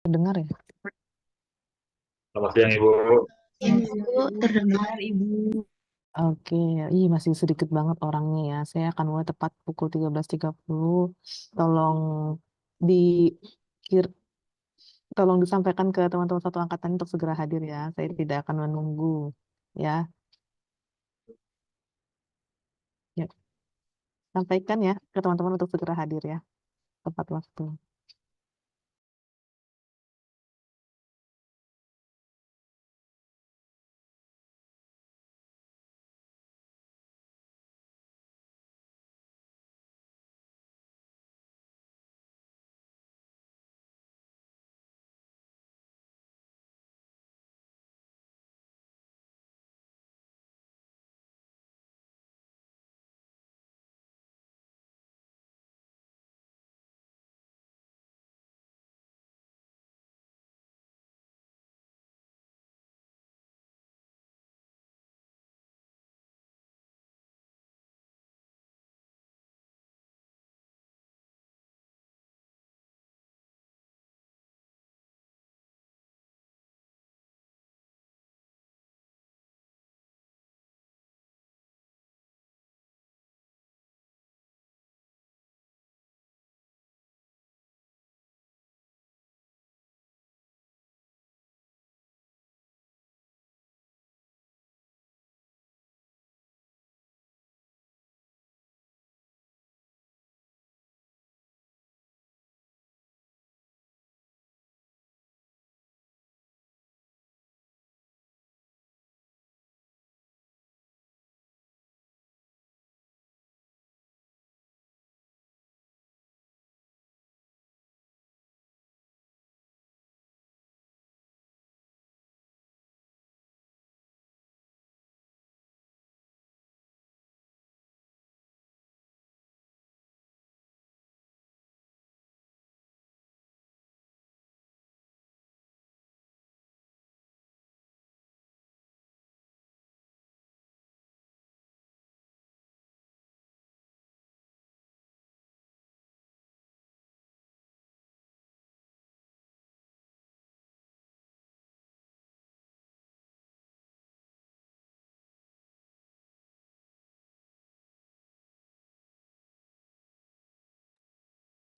Dengar ya? Selamat siang Ibu. Siang, Ibu terdengar Ibu. Oke, masih sedikit banget orangnya ya. Saya akan mulai tepat pukul 13.30. Tolong di kir- tolong disampaikan ke teman-teman satu angkatan untuk segera hadir ya. Saya tidak akan menunggu ya. Ya, sampaikan ya ke teman-teman untuk segera hadir ya, tepat waktu.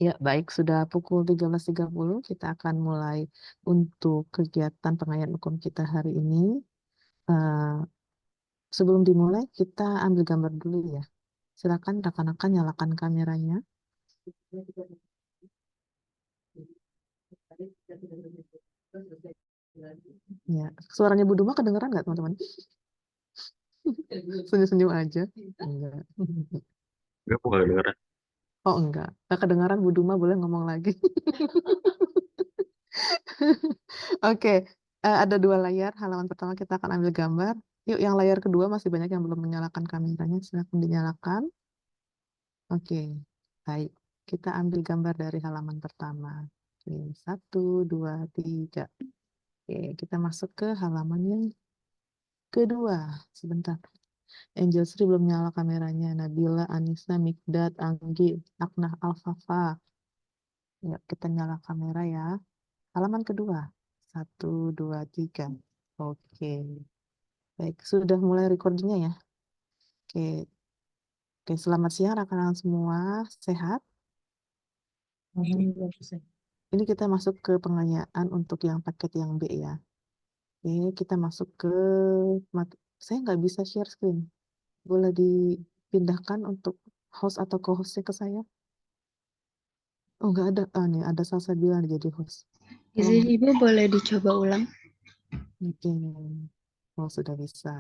Ya, baik, sudah pukul 13.30. Kita akan mulai untuk kegiatan pengayaan hukum kita hari ini. Eh, Sebelum dimulai, kita ambil gambar dulu ya. Silakan rekan-rekan nyalakan kameranya. Ya, suaranya Bu Duma kedengeran nggak teman-teman? Senyum-senyum aja. Enggak. Enggak, aku nggak dengar. Oh enggak. Nggak kedengaran Bu Duma boleh ngomong lagi. Oke, ada dua layar. Halaman pertama kita akan ambil gambar. Yuk, yang layar kedua masih banyak yang belum menyalakan kameranya. Silakan dinyalakan. Oke, baik. Kita ambil gambar dari halaman pertama. Oke, 1, 2, 3. Oke, kita masuk ke halaman yang kedua. Sebentar. Angel Sri belum nyala kameranya. Nabila, Anissa, Mikdad, Anggi, Aknah, Alfafa. Ya, kita nyala kamera ya. Halaman kedua. 1, 2, 3. Oke. Baik, sudah mulai recordingnya ya. Oke. Oke, selamat siang rekan-rekan semua. Sehat? Ini kita masuk ke pengayaan untuk yang paket yang B ya. Oke, kita masuk ke saya nggak bisa share screen. Boleh dipindahkan untuk host atau co-hostnya ke saya? Oh, nggak ada. Ah, nih, ada Salsabila jadi host. Tolong. Izin Ibu boleh dicoba ulang. Oke. Oh, sudah bisa.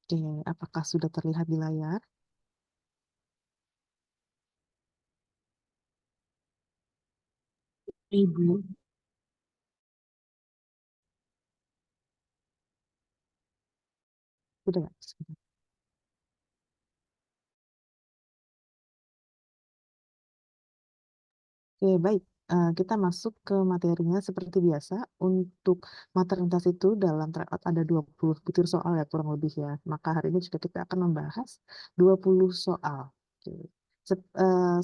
Oke, apakah sudah terlihat di layar? Ibu. Sudah nggak? Oke, baik. Kita masuk ke materinya seperti biasa. Untuk materi lintas itu dalam tryout ada 20 butir soal ya kurang lebih ya. Maka hari ini juga kita akan membahas 20 soal. Oke.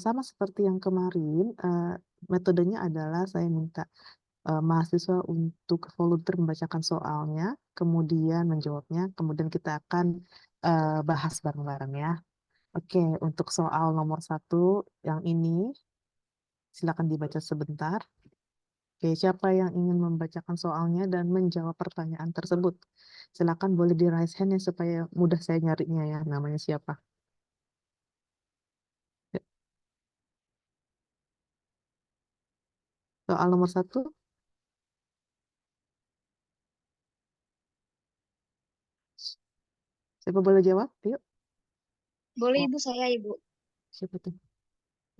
Sama seperti yang kemarin, Metodenya adalah saya minta mahasiswa untuk volunteer membacakan soalnya, kemudian menjawabnya, kemudian kita akan bahas bareng-bareng ya. Oke, untuk soal nomor 1 yang ini, silakan dibaca sebentar. Oke, siapa yang ingin membacakan soalnya dan menjawab pertanyaan tersebut? Silakan boleh di raise hand ya supaya mudah saya nyarinya ya, namanya siapa. Ya, soal nomor 1, siapa boleh jawab? Yuk. Boleh Oh, Ibu, saya Ibu. siapa tuh?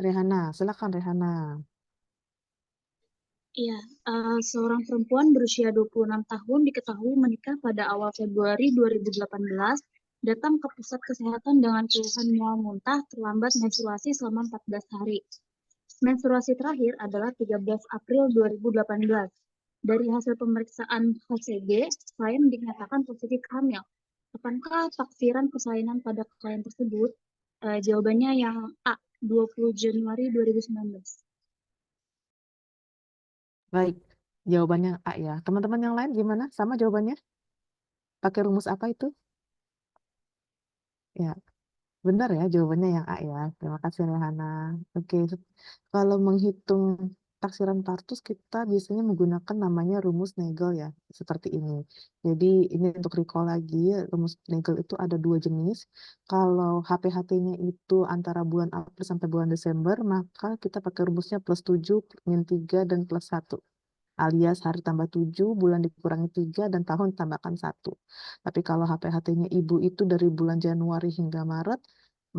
Rehana, silakan Rehana. Iya, seorang perempuan berusia 26 tahun diketahui menikah pada awal Februari 2018, datang ke pusat kesehatan dengan keluhan mual muntah terlambat menstruasi selama 14 hari. Menstruasi terakhir adalah 13 April 2018. Dari hasil pemeriksaan HCG, klien dinyatakan positif hamil. Akankah taksiran persalinan pada klien tersebut? Jawabannya yang A, 20 Januari 2019. Baik, jawabannya A ya. Teman-teman yang lain gimana? Sama jawabannya? Pakai rumus apa itu? Ya, benar ya jawabannya yang A ya. Terima kasih Rehana. Oke, kalau menghitung taksiran partus kita biasanya menggunakan namanya rumus Nagel ya, seperti ini. Jadi ini untuk recall lagi, rumus Nagel itu ada 2 jenis. Kalau HPHT-nya itu antara bulan April sampai bulan Desember, maka kita pakai rumusnya plus 7, min 3, dan plus 1. Alias hari tambah 7, bulan dikurangi 3, dan tahun tambahkan 1. Tapi kalau HPHT-nya ibu itu dari bulan Januari hingga Maret,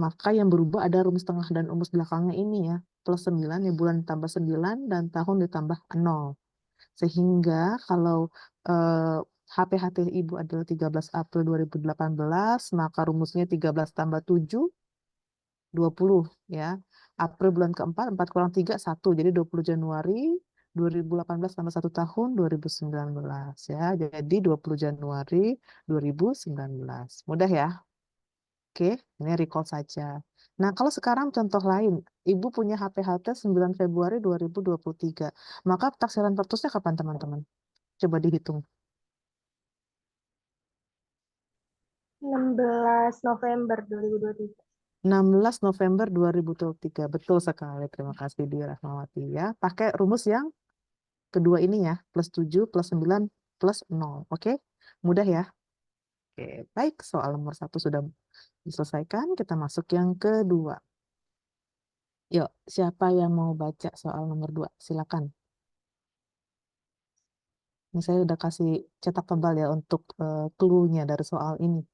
maka yang berubah ada rumus tengah dan rumus belakangnya ini ya. Plus 9, ya bulan ditambah 9, dan tahun ditambah 0. Sehingga kalau HPHT ibu adalah 13 April 2018, maka rumusnya 13 tambah 7, 20 ya. April bulan keempat, 4 kurang 3, 1. Jadi 20 Januari 2018 tambah 1 tahun 2019 ya. Jadi 20 Januari 2019. Mudah ya? Oke, ini recall saja. Nah, kalau sekarang contoh lain, Ibu punya HPHT 9 Februari 2023. Maka taksiran pertusnya kapan, teman-teman? Coba dihitung. 16 November 2023. 16 November 2023. Betul sekali. Terima kasih, Di Rahmawati ya. Pakai rumus yang kedua ini ya, plus 7, plus 9, plus 0. Oke? Mudah ya? Oke, baik. Soal nomor 1 sudah diselesaikan. Kita masuk yang kedua. Yuk, siapa yang mau baca soal nomor 2? Silakan. Ini saya udah kasih cetak tebal ya untuk clue-nya dari soal ini.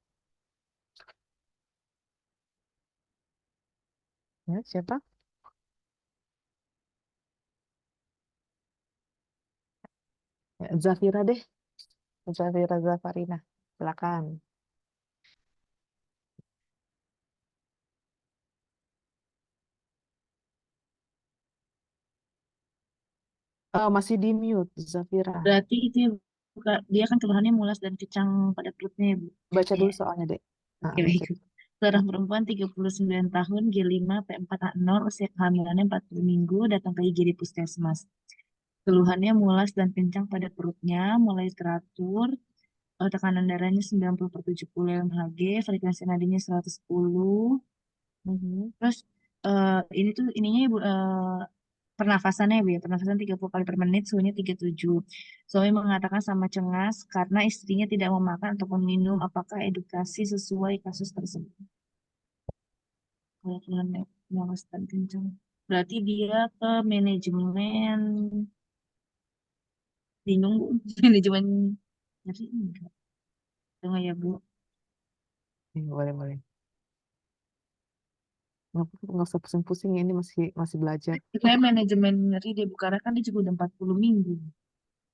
Ya, siapa? Ya, Zafira deh. Zafira Zafarina. Silakan. Masih di mute, Zafira. Berarti itu ya, dia kan keluhannya mulas dan kecang pada perutnya ya, Bu. Baca Ya, dulu soalnya, Dek. oke, Baca. baik. Seorang perempuan 39 tahun, G5, P4A0, usia kehamilannya 40 minggu, datang ke IGD Puskesmas. Keluhannya mulas dan kencang pada perutnya, mulai teratur, tekanan darahnya 90/70 mmHg, frekuensi nadinya 110. Mhm. Terus ini tuh ininya Ibu, pernafasannya Bu ya, pernafasan 30 kali per menit, suhunya 37. Suami mengatakan sama cengas karena istrinya tidak memakan atau meminum. Apakah edukasi sesuai kasus tersebut? Kalau keluhan mulas dan kencang. Berarti dia ke manajemen, bingung Bu, manajemen nyeri enggak? Tengah ya Bu. Boleh, boleh. Nggak usah pusing-pusing ya, ini masih belajar. Saya manajemen nyeri dia Bu, karena kan dia juga udah 40 minggu.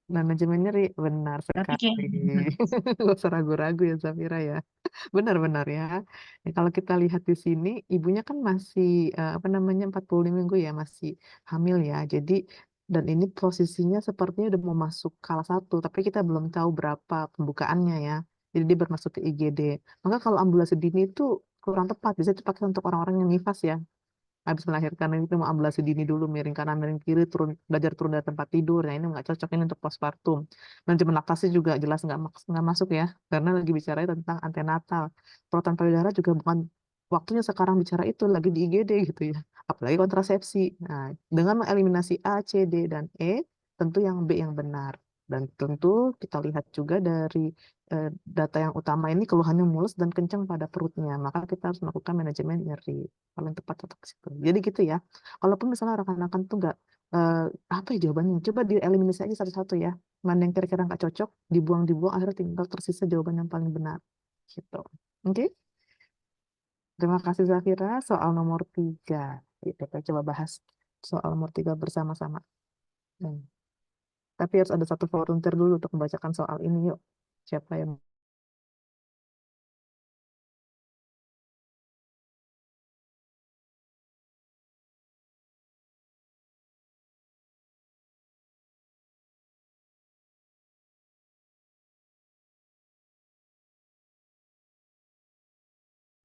Manajemen nyeri, benar Tapi kayak sekali. Nggak usah ragu-ragu ya, Zafira ya. Benar-benar ya. Ya, kalau kita lihat di sini, ibunya kan masih, apa namanya, 45 minggu ya, masih hamil ya. Jadi, dan ini posisinya sepertinya udah mau masuk kala 1, tapi kita belum tahu berapa pembukaannya ya. Jadi dia bermasuk ke IGD. Maka kalau ambulasi dini itu kurang tepat, bisa dipakai untuk orang-orang yang nifas ya. habis melahirkan itu mau ablasi dini dulu, miring kanan miring kiri, belajar turun dari tempat tidur. Nah ini nggak cocok ini untuk postpartum. Manajemen laktasi juga jelas nggak masuk ya, karena lagi bicara tentang antenatal. Proton payudara juga bukan waktunya sekarang bicara itu, lagi di IGD gitu ya. Apalagi kontrasepsi. Nah, dengan mengeliminasi A, C, D, dan E, tentu yang B yang benar. Dan tentu kita lihat juga dari data yang utama ini keluhannya mulus dan kencang pada perutnya. Maka kita harus melakukan manajemen nyeri. Paling tepat untuk situ. Jadi gitu ya. Kalaupun misalnya rekan-rekan tuh nggak apa ya jawabannya, coba dieliminasi aja satu-satu ya. Mana yang kira-kira nggak cocok, dibuang-dibuang, akhirnya tinggal tersisa jawaban yang paling benar. Gitu. Oke? Terima kasih Zafira. Soal nomor 3. Kita coba bahas soal nomor 3 bersama-sama. Tapi harus ada satu volunteer dulu untuk membacakan soal ini. Yuk, siapa yang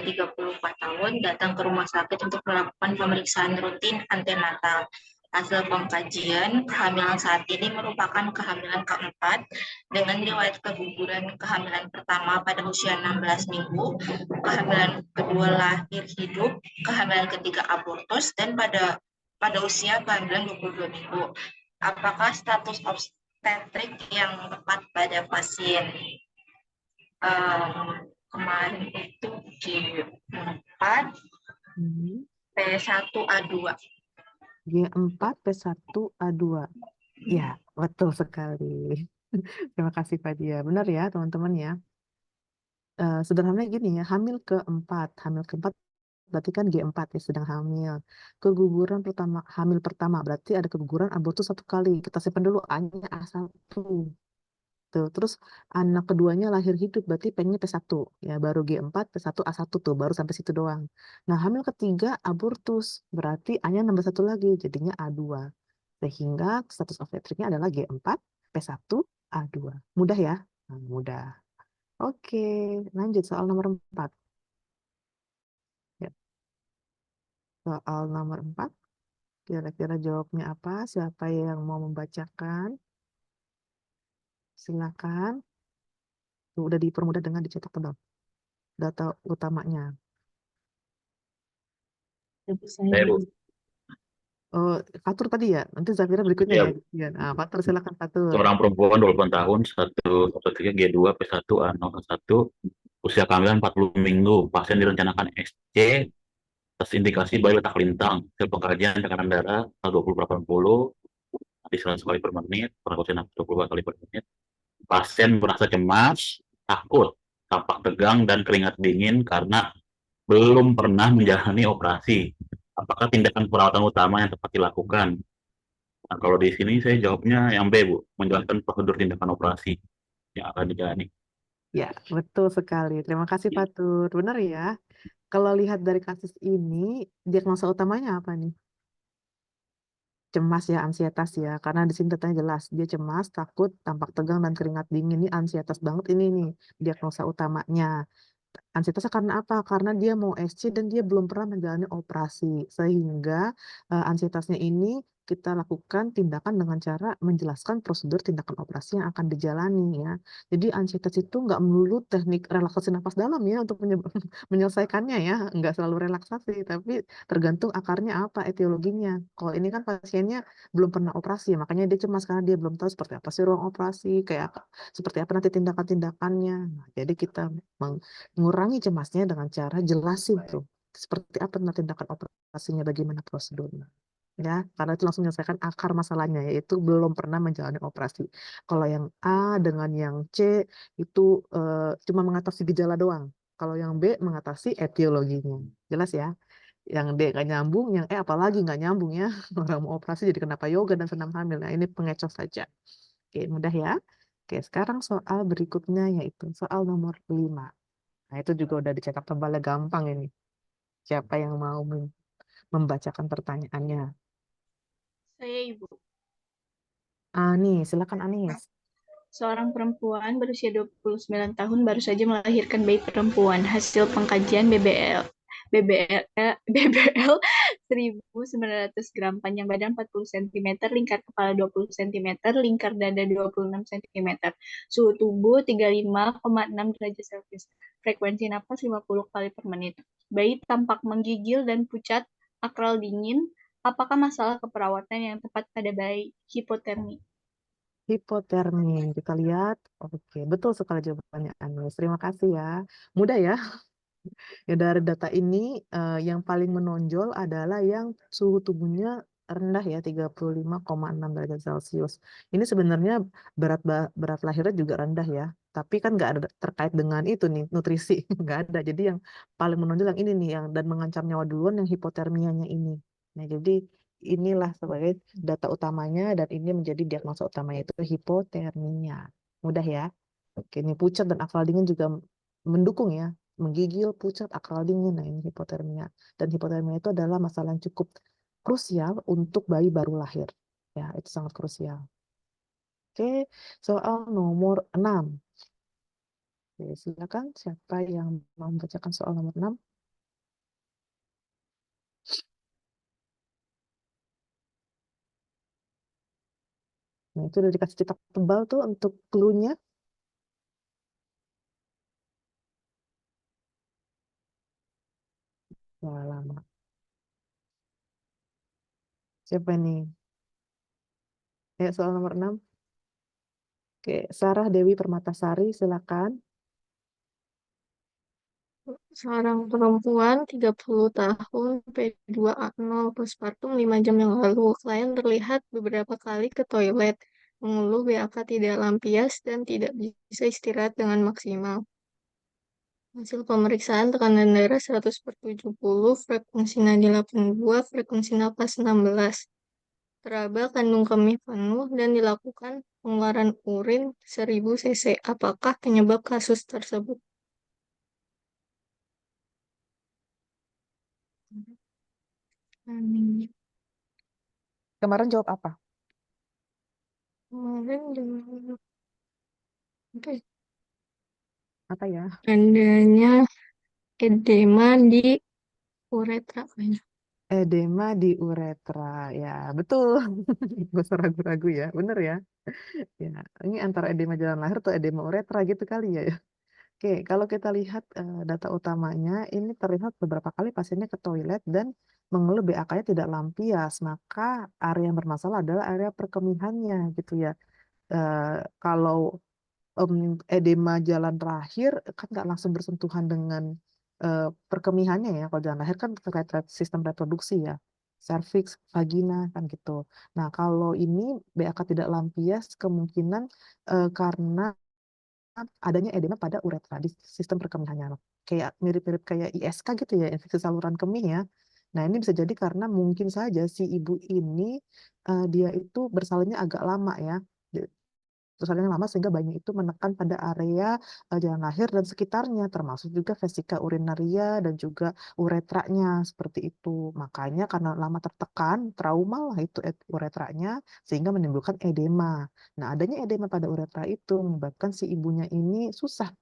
34 tahun datang ke rumah sakit untuk melakukan pemeriksaan rutin antenatal. Hasil pengkajian kehamilan saat ini merupakan kehamilan keempat dengan riwayat keguguran kehamilan pertama pada usia 16 minggu, kehamilan kedua lahir hidup, kehamilan ketiga abortus, dan pada usia kehamilan 22 minggu. Apakah status obstetrik yang tepat pada pasien? Kemarin itu G4 P1A2. G4 P1A2? Ya, betul sekali. Terima kasih Fadia. Benar ya teman-teman ya. Sederhananya gini ya, hamil keempat berarti kan G4 ya, sedang hamil. Keguguran pertama, hamil pertama berarti ada keguguran abortus 1 kali. Kita simpan dulu A-nya A1. Tuh. Terus anak keduanya lahir hidup berarti pengennya P1 ya, baru G4 P1 A1 tuh baru sampai situ doang. Nah, hamil ketiga abortus berarti A-nya nambah 1 lagi jadinya A2. Sehingga status obstetriknya adalah G4 P1 A2. Mudah ya? Nah, mudah. Oke, lanjut soal nomor 4. Ya. Soal nomor 4. Kira-kira jawabnya apa? Siapa yang mau membacakan? Silakan. Tuh, udah dipermudah dengan dicetak tebal data utamanya. Saya, Bu. Oh, Fatur tadi ya? Nanti Zafira berikutnya Iya, ya. Bu. Ya. Nah, Fatur silakan Fatur. Seorang perempuan 28 tahun, obstetriknya G2 P1 A01, usia kehamilan 40 minggu. Pasien direncanakan SC, tes indikasi bayi letak lintang, hasil pengkajian tekanan darah 120/80, di 100 kali per menit, perkosaan 20 kali per menit. Pasien merasa cemas, takut, tampak tegang, dan keringat dingin karena belum pernah menjalani operasi. Apakah tindakan perawatan utama yang tepat dilakukan? Nah, kalau di sini saya jawabnya yang B, Bu, menjalankan prosedur tindakan operasi yang akan dijalani. Ya, betul sekali. Terima kasih Fatur. Benar ya. Kalau lihat dari kasus ini, diagnosa utamanya apa nih? Cemas ya, ansietas ya. Karena di sini datanya jelas. Dia cemas, takut, tampak tegang, dan keringat dingin. Ini ansietas banget ini nih, diagnosa utamanya. Ansietasnya karena apa? Karena dia mau SC dan dia belum pernah menjalani operasi. Sehingga ansietasnya ini kita lakukan tindakan dengan cara menjelaskan prosedur tindakan operasi yang akan dijalani ya. Jadi ansietas itu nggak melulu teknik relaksasi nafas dalam ya untuk menyelesaikannya ya. Nggak selalu relaksasi, tapi tergantung akarnya apa, etiologinya. Kalau ini kan pasiennya belum pernah operasi, makanya dia cemas karena dia belum tahu seperti apa sih ruang operasi, kayak seperti apa nanti tindakan-tindakannya. Nah, jadi kita mengurangi cemasnya dengan cara jelasin tuh seperti apa tindakan operasinya, bagaimana prosedurnya ya, karena itu langsung menyelesaikan akar masalahnya yaitu belum pernah menjalani operasi. Kalau yang A dengan yang C itu cuma mengatasi gejala doang, kalau yang B mengatasi etiologinya. Jelas ya? Yang D nggak nyambung, yang E apalagi nggak nyambung ya. Orang mau operasi jadi kenapa yoga dan senam hamil. Nah ini pengecoh saja. Oke, mudah ya. Oke, sekarang soal berikutnya yaitu soal nomor 5. Nah, itu juga udah dicetak tebalnya gampang ini. Siapa yang mau membacakan pertanyaannya? Saya Ibu. Ani, silakan Anis. Seorang perempuan berusia 29 tahun baru saja melahirkan bayi perempuan. Hasil pengkajian BBL 1.900 gram, panjang badan 40 cm, lingkar kepala 20 cm, lingkar dada 26 cm, suhu tubuh 35,6 derajat Celcius, frekuensi napas 50 kali per menit. Bayi tampak menggigil dan pucat, akral dingin. Apakah masalah keperawatan yang tepat pada bayi? Hipotermi. Hipotermi. Kita lihat. Oke, betul sekali jawabannya Anis. Terima kasih ya. Mudah ya. Ya, dari data ini yang paling menonjol adalah yang suhu tubuhnya rendah ya, 35,6 derajat Celcius. Ini sebenarnya berat lahirnya juga rendah ya. Tapi kan nggak ada terkait dengan itu nih, nutrisi. Nggak ada. Jadi yang paling menonjol yang ini nih, yang dan mengancam nyawa duluan yang hipotermianya ini. Nah, jadi inilah sebagai data utamanya dan ini menjadi diagnosa utamanya itu hipotermia. Mudah ya. Oke, ini pucat dan akal dingin juga mendukung ya, menggigil, pucat, akal dingin. Nah, ini hipotermia. Dan hipotermia itu adalah masalah yang cukup krusial untuk bayi baru lahir. Ya, itu sangat krusial. Oke, soal nomor 6. Oke, silakan siapa yang mau membacakan soal nomor 6? Nah, itu udah dikasih cetak tebal tuh untuk clue-nya. Wah, lama. Siapa nih? Soal nomor 6. Oke, Sarah Dewi Permatasari, silakan. Seorang perempuan 30 tahun, P2A0, postpartum 5 jam yang lalu. Klien terlihat beberapa kali ke toilet, mengeluh BAK tidak lampias dan tidak bisa istirahat dengan maksimal. Hasil pemeriksaan tekanan darah 100/70, frekuensi nadi 82, frekuensi napas 16. Teraba kandung kemih penuh dan dilakukan pengeluaran urin 1000 cc. Apakah penyebab kasus tersebut? Kemarin jawab apa? Kemarin dengan Apa ya? adanya edema di uretra. Edema di uretra. Ya, betul. Gak usah ragu-ragu ya. Bener ya. Ya, ini antara edema jalan lahir atau edema uretra gitu kali ya. Oke, kalau kita lihat data utamanya, ini terlihat beberapa kali pasiennya ke toilet dan mengeluh BAK-nya tidak lampias. Maka area yang bermasalah adalah area perkemihannya gitu ya. Kalau edema jalan lahir kan nggak langsung bersentuhan dengan perkemihannya ya. Kalau jalan lahir kan terkait sistem reproduksi ya, serviks, vagina kan gitu. Nah, kalau ini BAK tidak lampias kemungkinan karena adanya edema pada uretra di sistem perkemihannya. Kayak mirip-mirip kayak ISK gitu ya, infeksi saluran kemih ya. Nah, ini bisa jadi karena mungkin saja si ibu ini dia itu bersalinnya agak lama ya. Bersalinnya lama sehingga bayinya itu menekan pada area jalan lahir dan sekitarnya, termasuk juga vesika urinaria dan juga uretranya seperti itu. Makanya karena lama tertekan, trauma lah itu uretranya sehingga menimbulkan edema. Nah, adanya edema pada uretra itu menyebabkan si ibunya ini susah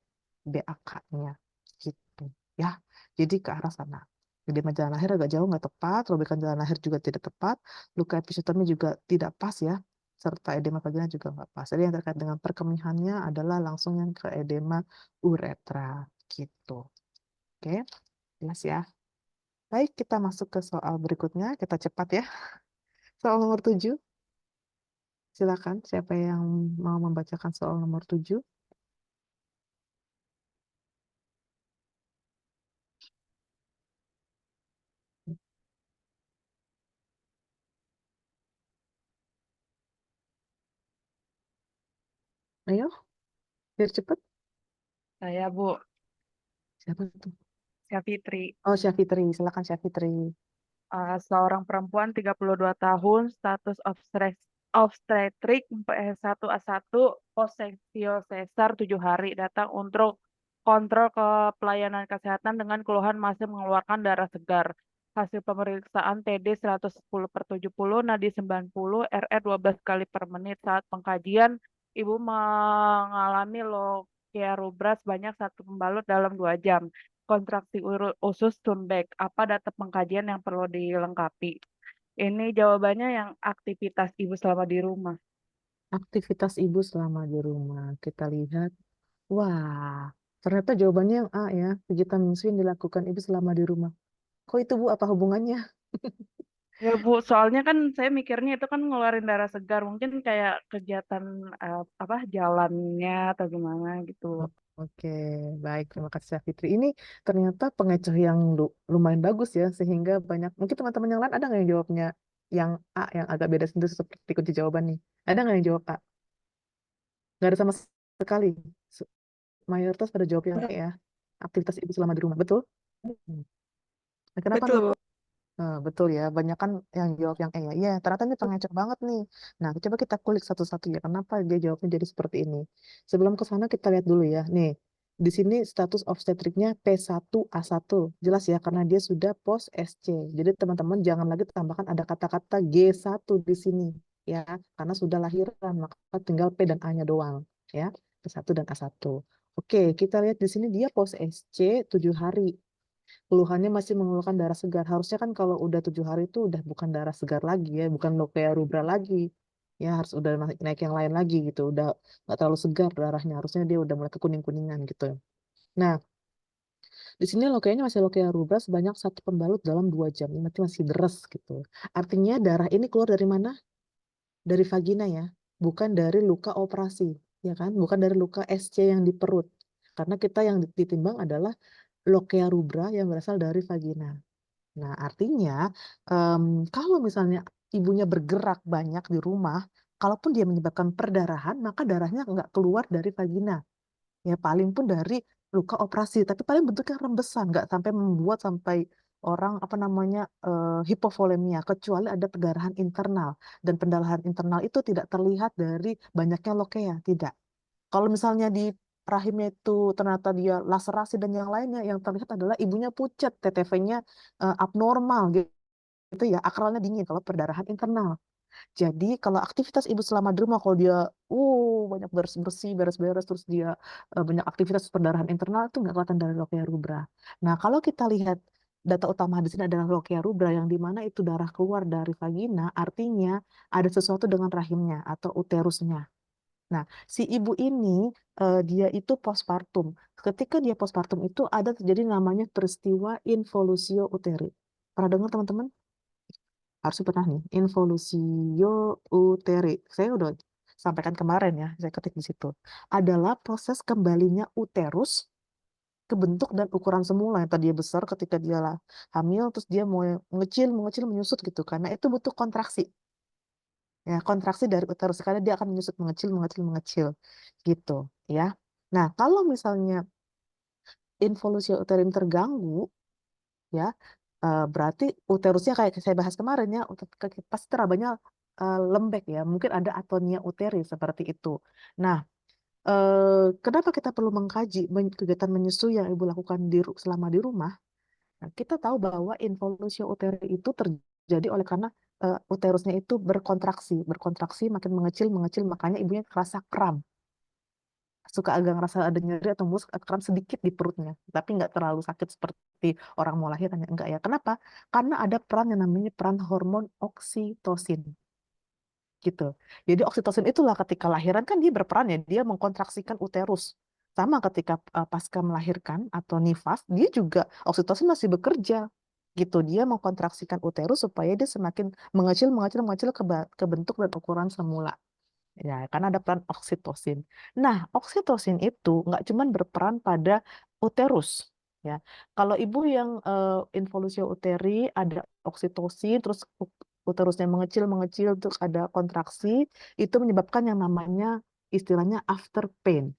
BAK-nya gitu ya. Jadi ke arah sana. Edema jalan lahir agak jauh nggak tepat, robekan jalan lahir juga tidak tepat, luka episiotomi juga tidak pas ya, serta edema vagina juga nggak pas. Jadi yang terkait dengan perkemihannya adalah langsung yang ke edema uretra gitu. Oke, jelas ya. Baik, kita masuk ke soal berikutnya. Kita cepat ya. Soal nomor 7. Silakan, siapa yang mau membacakan soal nomor 7? Ayo, biar cepat. Saya Bu Siapa tuh? Syafitri, Oh, Syafitri. Silakan Syafitri. seorang perempuan 32 tahun, status obstetrik P1A1, posesio sesar 7 hari, datang untuk kontrol ke pelayanan kesehatan dengan keluhan masih mengeluarkan darah segar. Hasil pemeriksaan TD 110/70, nadi 90, RE 12 kali per menit. Saat pengkajian, ibu mengalami lokia rubra sebanyak 1 pembalut dalam 2 jam. kontraksi usus Lundbeck. Apa data pengkajian yang perlu dilengkapi? Ini jawabannya yang aktivitas ibu selama di rumah. Aktivitas ibu selama di rumah. Kita lihat. Wah, ternyata jawabannya yang A ya. Kegiatan menyusui yang dilakukan ibu selama di rumah. Kok itu Bu? Apa hubungannya? Ya Bu, soalnya kan saya mikirnya itu kan ngeluarin darah segar. Mungkin kayak kegiatan apa jalannya atau gimana gitu. Oke, baik. Terima kasih Chef Fitri. Ini ternyata pengecoh yang lumayan bagus ya, sehingga banyak. Mungkin teman-teman yang lain ada nggak yang jawabnya yang A, yang agak beda sendiri seperti kunci jawaban nih? Ada nggak yang jawab A? Nggak ada sama sekali. Se- Mayoritas pada jawab yang E ya. Aktivitas ibu selama di rumah, betul? Hmm. Nah, kenapa Betul, nih? Bu. Betul ya, banyak kan yang jawab yang E ya. Iya, ternyata ini pengecoh banget nih. Nah, coba kita kulik satu-satu ya. Kenapa dia jawabnya jadi seperti ini? Sebelum ke sana kita lihat dulu ya. Nih, di sini status obstetriknya P1A1. Jelas ya, karena dia sudah post SC. Jadi teman-teman jangan lagi tambahkan ada kata-kata G1 di sini. Ya, karena sudah lahiran, maka tinggal P dan A-nya doang. Ya, P1 dan A1. Oke, kita lihat di sini dia post SC 7 hari. Keluhannya masih mengeluhkan darah segar. Harusnya kan kalau udah 7 hari itu udah bukan darah segar lagi ya, bukan lokeya rubra lagi. Ya harus udah naik yang lain lagi gitu. Udah nggak terlalu segar darahnya. Harusnya dia udah mulai kekuning-kuningan gitu. Nah, di sini lokeyanya masih lokeya rubra sebanyak 1 pembalut dalam 2 jam. Ini masih deres gitu. Artinya darah ini keluar dari mana? Dari vagina ya, bukan dari luka operasi, ya kan? Bukan dari luka SC yang di perut. Karena kita yang ditimbang adalah lokeya rubra yang berasal dari vagina. Nah, artinya em, kalau misalnya ibunya bergerak banyak di rumah, kalaupun dia menyebabkan perdarahan, maka darahnya nggak keluar dari vagina. Ya, paling pun dari luka operasi, tapi paling bentuknya rembesan, nggak sampai membuat sampai orang apa namanya hipovolemia, kecuali ada pendarahan internal. Dan pendarahan internal itu tidak terlihat dari banyaknya lokea, tidak. Kalau misalnya di rahimnya itu ternyata dia laserasi dan yang lainnya, yang terlihat adalah ibunya pucat, TTV-nya abnormal gitu ya, akralnya dingin kalau perdarahan internal. Jadi kalau aktivitas ibu selama di rumah, kalau dia banyak beres-bersih, beres-beres, terus dia banyak aktivitas perdarahan internal, itu nggak kelihatan dari lokeya rubra. Nah, kalau kita lihat data utama di sini adalah lokeya rubra, yang dimana itu darah keluar dari vagina, artinya ada sesuatu dengan rahimnya atau uterusnya. Nah, si ibu ini dia itu postpartum. Ketika dia postpartum itu ada terjadi namanya peristiwa involusio uteri. Pernah dengar teman-teman? Harusnya pernah nih, involusio uteri. Saya udah sampaikan kemarin ya, saya ketik di situ. Adalah proses kembalinya uterus ke bentuk dan ukuran semula yang tadi besar ketika dia hamil, terus dia mau mengecil, mengecil, menyusut gitu. Karena itu butuh kontraksi. Ya, kontraksi dari uterus karena dia akan menyusut, mengecil, mengecil, mengecil gitu ya. Nah, kalau misalnya involusio uterin terganggu ya, berarti uterusnya kayak saya bahas kemarin ya, pasti terabanya lembek ya. Mungkin ada atonia uteri seperti itu. Nah, kenapa kita perlu mengkaji kegiatan menyusui yang ibu lakukan selama di rumah? Nah, kita tahu bahwa involusio uteri itu terjadi oleh karena uterusnya itu berkontraksi, berkontraksi makin mengecil, mengecil, makanya ibunya kerasa kram, suka agak ngerasa ada nyeri atau mus kram sedikit di perutnya, tapi nggak terlalu sakit seperti orang mau lahir, hanya enggak ya. Kenapa? Karena ada peran yang namanya peran hormon oksitosin gitu. Jadi oksitosin itulah ketika lahiran kan dia berperan ya, dia mengkontraksikan uterus. Sama ketika pasca melahirkan atau nifas, dia juga oksitosin masih bekerja gitu. Dia mengkontraksikan uterus supaya dia semakin mengecil, mengecil, mengecil ke bentuk dan ukuran semula. Ya, karena ada peran oksitosin. Nah, oksitosin itu nggak cuma berperan pada uterus. Ya, kalau ibu yang involusio uteri ada oksitosin, terus uterusnya mengecil, mengecil, terus ada kontraksi, itu menyebabkan yang namanya istilahnya after pain.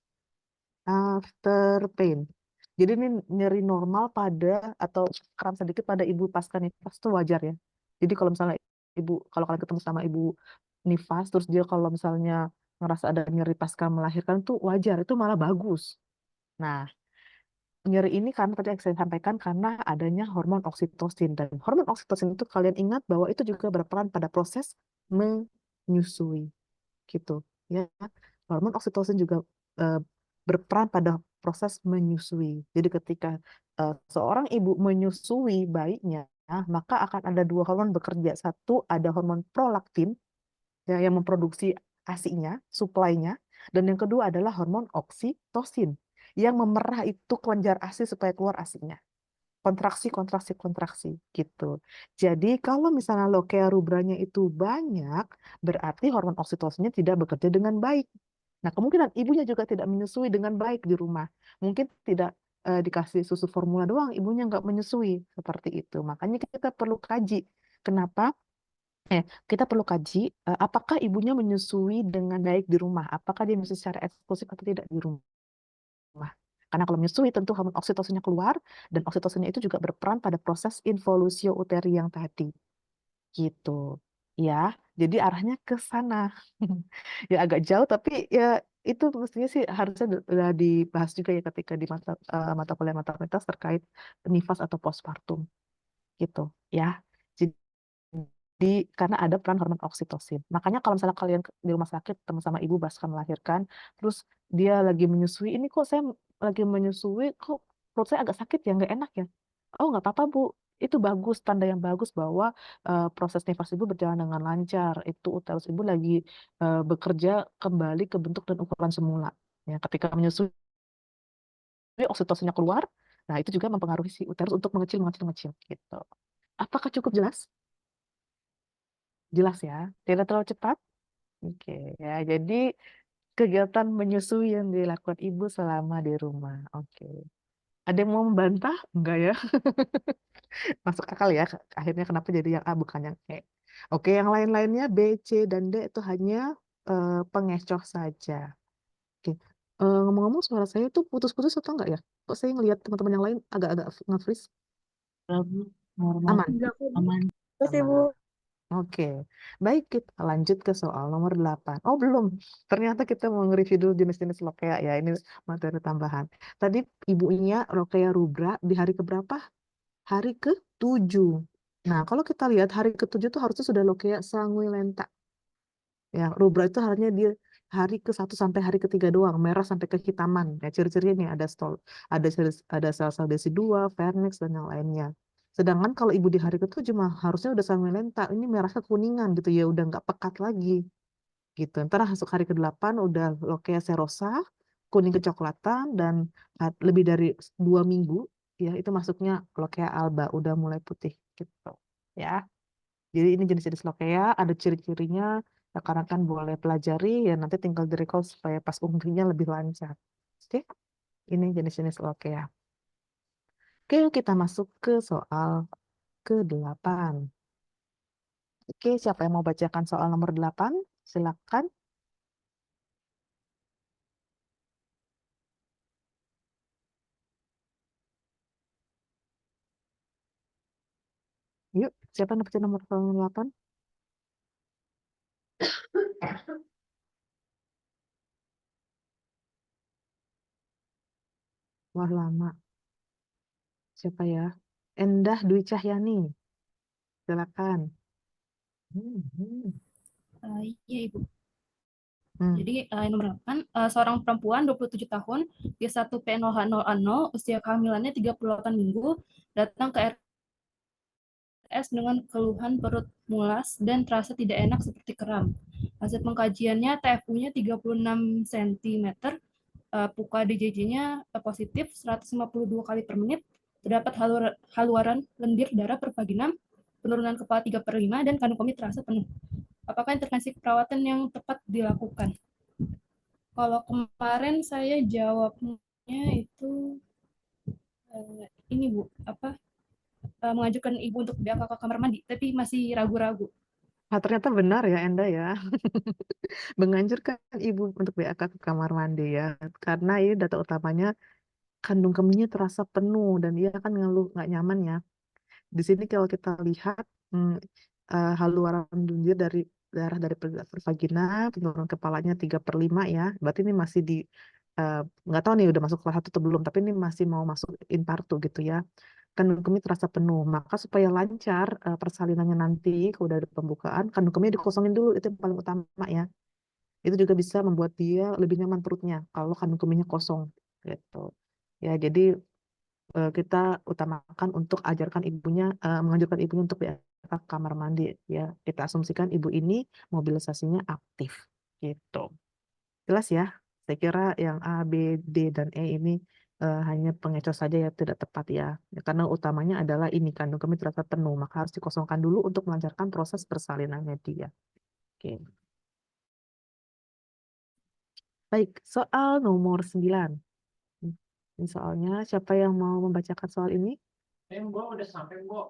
After pain. Jadi ini nyeri normal pada atau kram sedikit pada ibu pasca nifas itu wajar ya. Jadi kalau misalnya ibu, kalau kalian ketemu sama ibu nifas, terus dia kalau misalnya ngerasa ada nyeri pasca melahirkan itu wajar, itu malah bagus. Nah, nyeri ini karena tadi yang saya sampaikan karena adanya hormon oksitosin, dan hormon oksitosin itu kalian ingat bahwa itu juga berperan pada proses menyusui gitu ya. Hormon oksitosin juga eh, berperan pada proses menyusui. Jadi ketika seorang ibu menyusui bayinya, maka akan ada dua hormon bekerja. Satu, ada hormon prolaktin ya, yang memproduksi ASI-nya, supply-nya, dan yang kedua adalah hormon oksitosin yang memerah itu kelenjar ASI supaya keluar ASI-nya. Kontraksi, kontraksi, kontraksi gitu. Jadi kalau misalnya lokeia rubranya itu banyak, berarti hormon oksitosinnya tidak bekerja dengan baik. Nah, kemungkinan ibunya juga tidak menyusui dengan baik di rumah. Mungkin tidak dikasih susu formula doang, ibunya nggak menyusui seperti itu. Makanya kita perlu kaji. Kenapa? Kita perlu kaji apakah ibunya menyusui dengan baik di rumah, apakah dia menyusui secara eksklusif atau tidak di rumah. Karena kalau menyusui tentu hormon oksitosinnya keluar, dan oksitosinnya itu juga berperan pada proses involusio uteri yang tadi. Gitu. Ya, jadi arahnya ke sana. Ya agak jauh, tapi ya itu mestinya sih harusnya udah dibahas juga ya ketika di mata kuliah matematika terkait nifas atau postpartum. Gitu ya. Jadi karena ada peran hormon oksitosin. Makanya kalau misalnya kalian di rumah sakit ketemu sama ibu bahkan melahirkan, terus dia lagi menyusui, ini kok saya lagi menyusui, kok perut saya agak sakit ya, nggak enak ya. Oh nggak apa-apa Bu, itu bagus, tanda yang bagus bahwa proses nifas ibu berjalan dengan lancar. Itu uterus ibu lagi bekerja kembali ke bentuk dan ukuran semula. Ya, ketika menyusui oksitosinnya keluar, nah itu juga mempengaruhi si uterus untuk mengecil, mengecil, mengecil gitu. Apakah cukup jelas? Jelas ya, tidak terlalu cepat. Oke, ya. Jadi kegiatan menyusui yang dilakukan ibu selama di rumah. Oke. Ada yang mau membantah? Enggak ya? Masuk akal ya. Akhirnya kenapa jadi yang A bukan yang E. Oke, yang lain-lainnya B, C, dan D itu hanya pengecoh saja. Oke. Ngomong-ngomong suara saya tuh putus-putus atau enggak ya? Kok saya ngelihat teman-teman yang lain agak-agak nge-freeze? Normal, Aman. Enggak kok, Bu. aman. Terus Ibu, Oke, baik kita lanjut ke soal nomor 8. Oh belum, ternyata kita mau nge-review dulu jenis-jenis lokeia ya, ini materi tambahan. Tadi ibunya lokeia rubra di hari keberapa? Hari ke-7. Nah, kalau kita lihat hari ke-7 itu harusnya sudah lokeia sanguinolenta. Ya, rubra itu hanya di hari ke-1 sampai hari ke-3 doang, merah sampai kehitaman. Ya, ciri-cirinya nih ada ada sel-sel desi 2, vernix dan yang lainnya. Sedangkan kalau ibu di hari ke-7 mah harusnya udah sanguinolenta, ini merahnya kuningan gitu ya, udah nggak pekat lagi gitu. Ntar masuk hari ke-8 udah lokeia serosa, kuning kecoklatan dan lebih dari 2 minggu ya itu masuknya lokeia alba, udah mulai putih gitu. Ya. Jadi ini jenis-jenis lokeia, ada ciri-cirinya, rekan-rekan boleh pelajari, ya nanti tinggal di recall supaya pas unggihnya lebih lancar. Oke, ini jenis-jenis lokeia. Oke, kita masuk ke soal ke-8. Oke, siapa yang mau bacakan soal nomor 8? Silakan. Yuk, siapa yang baca nomor 8? Wah, lama. Siapa ya? Endah Dwi Cahyani. Silakan. Iya, Ibu. Hmm. Jadi nomor 8, seorang perempuan 27 tahun, G1P0H0A0, usia kehamilannya 38 minggu, datang ke RS dengan keluhan perut mulas dan terasa tidak enak seperti kram. Hasil pengkajiannya TFU-nya 36 cm, PUKA DJJ-nya positif 152 kali per menit, terdapat haluaran lendir darah per vagina, penurunan kepala 3/5, dan kandung kemih terasa penuh. Apakah intervensi keperawatan yang tepat dilakukan? Kalau kemarin saya jawabnya itu ini Bu, mengajukan ibu untuk BAK ke kamar mandi, tapi masih ragu-ragu. Nah, ternyata benar ya Enda ya. Menganjurkan ibu untuk BAK ke kamar mandi ya. Karena ini data utamanya kandung kemihnya terasa penuh dan dia kan ngeluh nggak nyaman ya. Di sini kalau kita lihat haluaran lendir dari darah dari vagina, penurunan kepalanya 3/5 ya. Berarti ini masih di nggak tahu nih udah masuk kelas 1 atau belum, tapi ini masih mau masuk infarto gitu ya. Kandung kemih terasa penuh. Maka supaya lancar persalinannya nanti, kalau udah ada pembukaan, kandung kemih dikosongin dulu, itu yang paling utama ya. Itu juga bisa membuat dia lebih nyaman perutnya kalau kandung kemihnya kosong. gitu. Ya, jadi kita utamakan untuk menganjurkan ibunya untuk ke kamar mandi ya. Kita asumsikan ibu ini mobilisasinya aktif gitu. Jelas ya? Saya kira yang A, B, D, dan E ini hanya pengecoh saja ya, tidak tepat ya. Ya, karena utamanya adalah ini kandung kemih terasa penuh, maka harus dikosongkan dulu untuk melancarkan proses persalinannya dia. Oke. Baik, soal nomor 9. Ini soalnya, siapa yang mau membacakan soal ini? Mbok udah sampai, Mbok.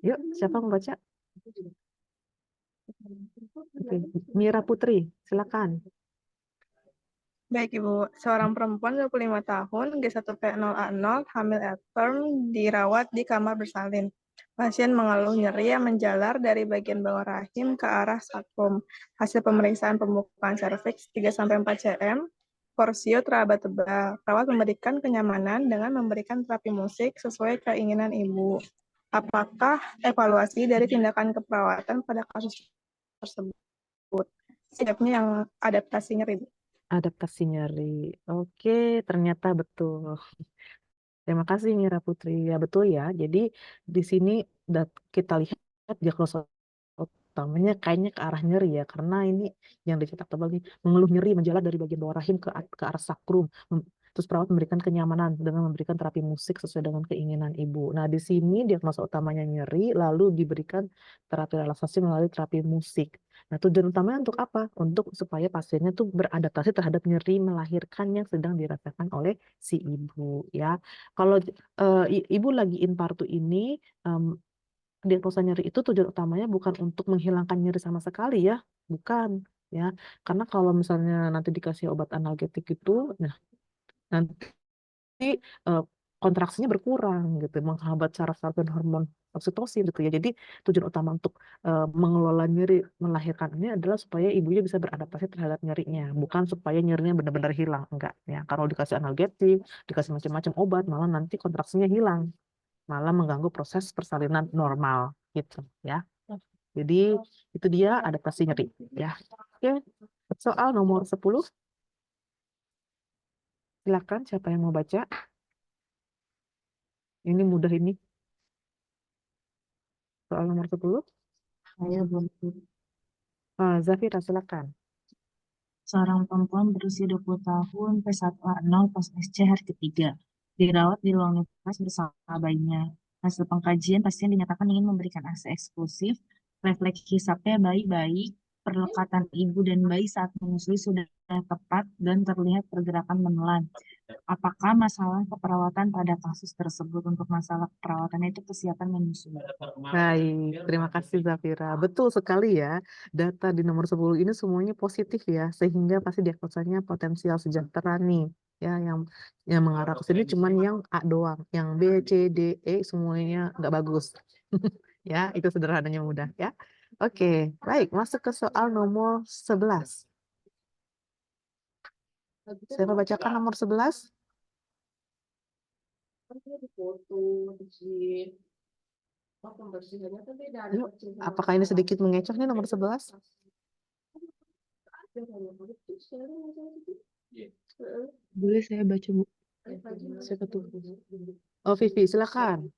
Yuk, siapa membaca? Oke, Mira Putri, silakan. Baik Ibu, seorang perempuan 25 tahun, G1P0A0, hamil at term, dirawat di kamar bersalin. Pasien mengeluh nyeri yang menjalar dari bagian bawah rahim ke arah sakrum. Hasil pemeriksaan pembukaan serviks 3-4 cm, porsio teraba tebal. Perawat memberikan kenyamanan dengan memberikan terapi musik sesuai keinginan Ibu. Apakah evaluasi dari tindakan keperawatan pada kasus tersebut? Siapnya yang adaptasi nyeri, Bu. Adaptasi nyeri. Oke, ternyata betul. Terima kasih Mira Putri. Ya betul ya. Jadi di sini kita lihat diagnosa utamanya kayaknya ke arah nyeri ya, karena ini yang dicetak tebal nih, mengeluh nyeri menjalar dari bagian bawah rahim ke arah sakrum. Terus perawat memberikan kenyamanan dengan memberikan terapi musik sesuai dengan keinginan ibu. Nah di sini diagnosa utamanya nyeri, lalu diberikan terapi relaksasi melalui terapi musik. Nah tujuan utamanya untuk apa? Untuk supaya pasiennya tuh beradaptasi terhadap nyeri melahirkan yang sedang dirasakan oleh si ibu ya. Kalau ibu lagi infartu ini, diagnosa nyeri itu tujuan utamanya bukan untuk menghilangkan nyeri sama sekali ya, bukan ya. Karena kalau misalnya nanti dikasih obat analgetik itu, nah nanti kontraksinya berkurang gitu, menghambat saraf-saraf dan hormon oksitosin gitu ya. Jadi tujuan utama untuk mengelola nyeri melahirkan ini adalah supaya ibunya bisa beradaptasi terhadap nyerinya, bukan supaya nyerinya benar-benar hilang, enggak ya. Kalau dikasih analgetik, dikasih macam-macam obat, malah nanti kontraksinya hilang, malah mengganggu proses persalinan normal gitu ya. Jadi itu dia adaptasi nyeri ya. Oke, soal nomor 10. Silakan siapa yang mau baca? Ini mudah ini. Soal nomor 10. Saya belum. Zafira silakan. Seorang perempuan berusia 20 tahun, P1A0, pos SC hari ketiga, dirawat di ruang nifas bersama bayinya. Hasil pengkajian, pasien dinyatakan ingin memberikan ASI eksklusif, refleks hisapnya baik-baik, perlekatan ibu dan bayi saat menyusui sudah tepat dan terlihat pergerakan menelan. Apakah masalah keperawatan pada kasus tersebut? Untuk masalah keperawatannya itu kesiapan menyusui. Baik, terima kasih Zafira. Betul sekali ya, data di nomor 10 ini semuanya positif ya, sehingga pasti diagnosanya potensial sejahtera nih. Ya, yang mengarah ke sini cuman yang A doang, yang B, C, D, E semuanya nggak bagus. Ya, itu sederhananya mudah ya. Oke, baik, masuk ke soal nomor 11. Saya membacakan nomor 11. Yuk, apakah ini sedikit mengecoh nih nomor 11? Boleh saya baca, Bu? Siapa tuh? Oh, Vivi, silakan.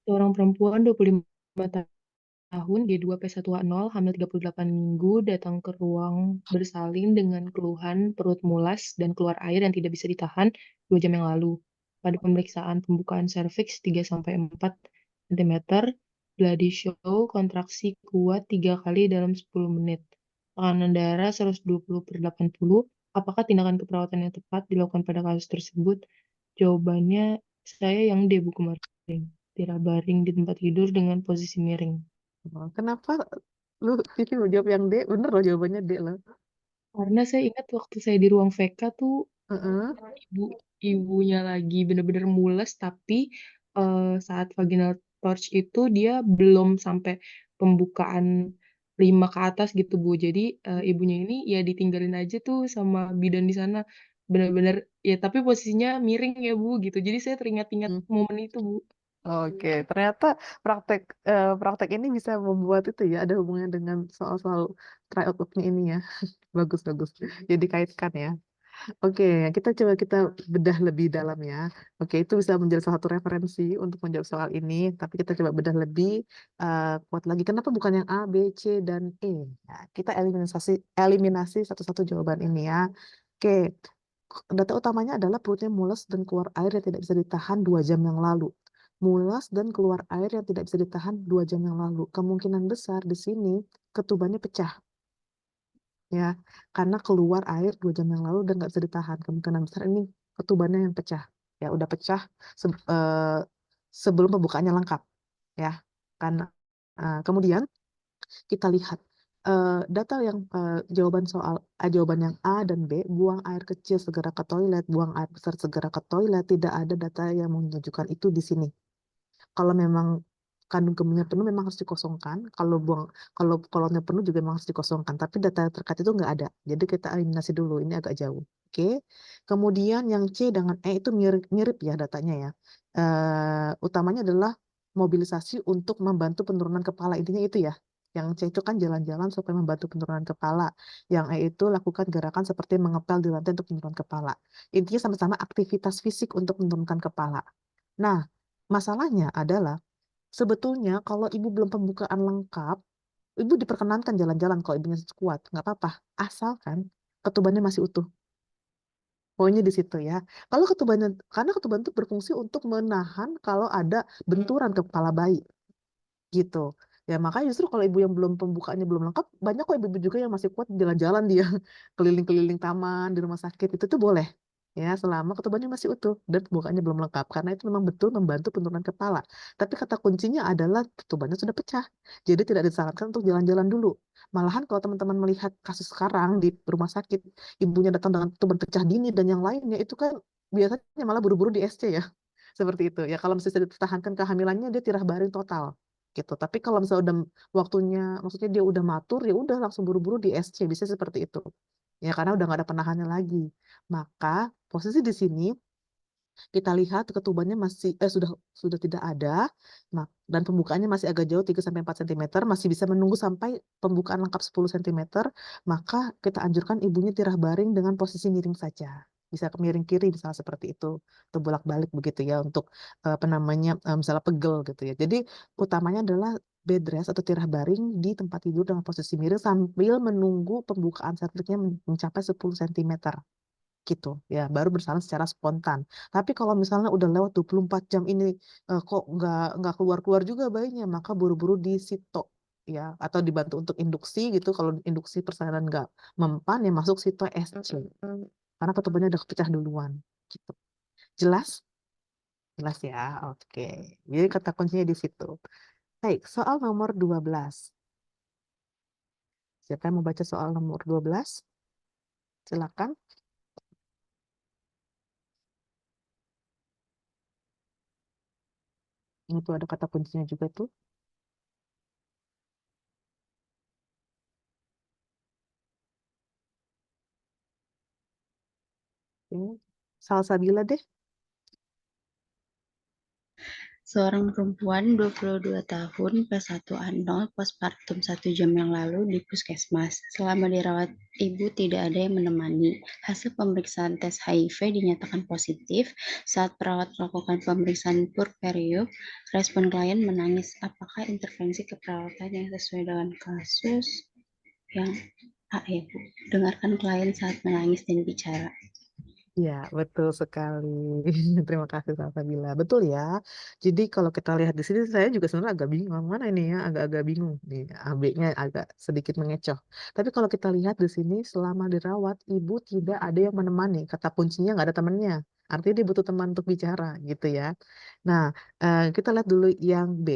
Seorang perempuan 25 tahun, G2P1A0, hamil 38 minggu, datang ke ruang bersalin dengan keluhan perut mulas dan keluar air yang tidak bisa ditahan 2 jam yang lalu. Pada pemeriksaan pembukaan serviks 3-4 cm, bloody show, kontraksi kuat 3 kali dalam 10 menit. Tekanan darah 120/80. Apakah tindakan keperawatan yang tepat dilakukan pada kasus tersebut? Jawabannya, saya yang D, Bu, kemarin. Tidak baring di tempat tidur dengan posisi miring. Kenapa lu Vivi mau jawab yang D? Bener loh jawabannya D loh. Karena saya ingat waktu saya di ruang VK tuh Heeh. ibunya lagi bener-bener mules, tapi saat vaginal torch itu dia belum sampai pembukaan 5 ke atas gitu, Bu. Jadi ibunya ini ya ditinggalin aja tuh sama bidan di sana. Bener-bener ya, tapi posisinya miring ya, Bu, gitu. Jadi saya teringat-ingat momen itu, Bu. Oke, ternyata praktek ini bisa membuat itu ya, ada hubungannya dengan soal-soal tryout-nya ini ya. Bagus, bagus. Jadi kaitkan ya. Oke, kita bedah lebih dalam ya. Oke, itu bisa menjadi salah satu referensi untuk menjawab soal ini, tapi kita coba bedah lebih kuat lagi. Kenapa bukan yang A, B, C, dan E? Nah, kita eliminasi satu-satu jawaban ini ya. Oke, data utamanya adalah perutnya mules dan keluar air yang tidak bisa ditahan 2 jam yang lalu. Mules dan keluar air yang tidak bisa ditahan 2 jam yang lalu. Kemungkinan besar di sini ketubannya pecah ya, karena keluar air 2 jam yang lalu dan nggak bisa ditahan. Kemungkinan besar ini ketubannya yang pecah. Ya, udah pecah sebelum pembukaannya lengkap ya. Karena kemudian kita lihat data yang jawaban yang A dan B, buang air kecil segera ke toilet, buang air besar segera ke toilet, tidak ada data yang menunjukkan itu di sini. Kalau memang kandung kemihnya penuh memang harus dikosongkan. Kalau kolonnya penuh juga memang harus dikosongkan. Tapi data terkait itu nggak ada. Jadi kita eliminasi dulu. Ini agak jauh. Oke. Kemudian yang C dengan E itu mirip ya datanya ya. Utamanya adalah mobilisasi untuk membantu penurunan kepala. Intinya itu ya. Yang C itu kan jalan-jalan supaya membantu penurunan kepala. Yang E itu lakukan gerakan seperti mengepel di lantai untuk menurunkan kepala. Intinya sama-sama aktivitas fisik untuk menurunkan kepala. Nah, masalahnya adalah sebetulnya kalau ibu belum pembukaan lengkap, ibu diperkenankan jalan-jalan kalau ibunya kuat, nggak apa-apa, asalkan ketubannya masih utuh. Poinnya di situ ya. Karena ketuban itu berfungsi untuk menahan kalau ada benturan kepala bayi gitu. Ya makanya justru kalau ibu yang pembukaannya belum lengkap, banyak kok ibu-ibu juga yang masih kuat jalan-jalan dia keliling-keliling taman di rumah sakit itu tuh boleh. Ya, selama ketubannya masih utuh dan pembukaannya belum lengkap karena itu memang betul membantu penurunan kepala. Tapi kata kuncinya adalah ketubannya sudah pecah. Jadi tidak disarankan untuk jalan-jalan dulu. Malahan kalau teman-teman melihat kasus sekarang di rumah sakit, ibunya datang dengan ketuban pecah dini dan yang lainnya itu kan biasanya malah buru-buru di SC ya. Seperti itu. Ya kalau misalnya dipertahankan kehamilannya dia tirah baring total gitu. Tapi kalau misalnya udah waktunya, maksudnya dia udah matur, ya udah langsung buru-buru di SC, bisa seperti itu. Ya karena udah nggak ada penahannya lagi. Maka posisi di sini kita lihat ketubannya sudah tidak ada, dan pembukaannya masih agak jauh 3-4 cm, masih bisa menunggu sampai pembukaan lengkap 10 cm, maka kita anjurkan ibunya tirah baring dengan posisi miring saja. Bisa ke miring kiri misalnya seperti itu, atau bolak-balik begitu ya untuk apa namanya misalnya pegel gitu ya. Jadi utamanya adalah bed rest atau tirah baring di tempat tidur dengan posisi miring sambil menunggu pembukaan sentriknya mencapai 10 cm gitu ya, baru bersalin secara spontan. Tapi kalau misalnya udah lewat 24 jam ini kok nggak keluar-keluar juga bayinya, maka buru-buru disito ya, atau dibantu untuk induksi gitu. Kalau induksi persalinan nggak mempan ya masuk sito SC karena ketubannya udah kepecah duluan gitu. Jelas? Jelas ya. Oke. Jadi kata kuncinya di situ. Baik, soal nomor 12. Siapa yang mau baca soal nomor 12? Silakan. Ini tuh ada kata kuncinya juga tuh. Oke. Salsabila deh. Seorang perempuan 22 tahun P1A0 postpartum 1 jam yang lalu di puskesmas. Selama dirawat ibu tidak ada yang menemani. Hasil pemeriksaan tes HIV dinyatakan positif. Saat perawat melakukan pemeriksaan puerperio, respon klien menangis. Apakah intervensi keperawatan yang sesuai dengan kasus yang Bu? Dengarkan klien saat menangis dan bicara. Ya, betul sekali. Terima kasih Salsabila. Betul ya. Jadi kalau kita lihat di sini saya juga sebenarnya agak bingung mana ini ya, agak-agak bingung. Nih, AB-nya agak sedikit mengecoh. Tapi kalau kita lihat di sini selama dirawat ibu tidak ada yang menemani. Kata kuncinya nggak ada temannya. Artinya dia butuh teman untuk bicara gitu ya. Nah, kita lihat dulu yang B.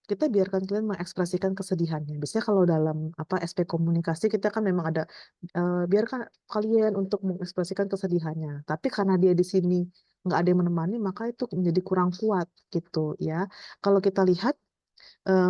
Kita biarkan kalian mengekspresikan kesedihannya. Biasanya kalau dalam SP komunikasi kita kan memang ada biarkan kalian untuk mengekspresikan kesedihannya. Tapi karena dia di sini nggak ada yang menemani, maka itu menjadi kurang kuat gitu ya. Kalau kita lihat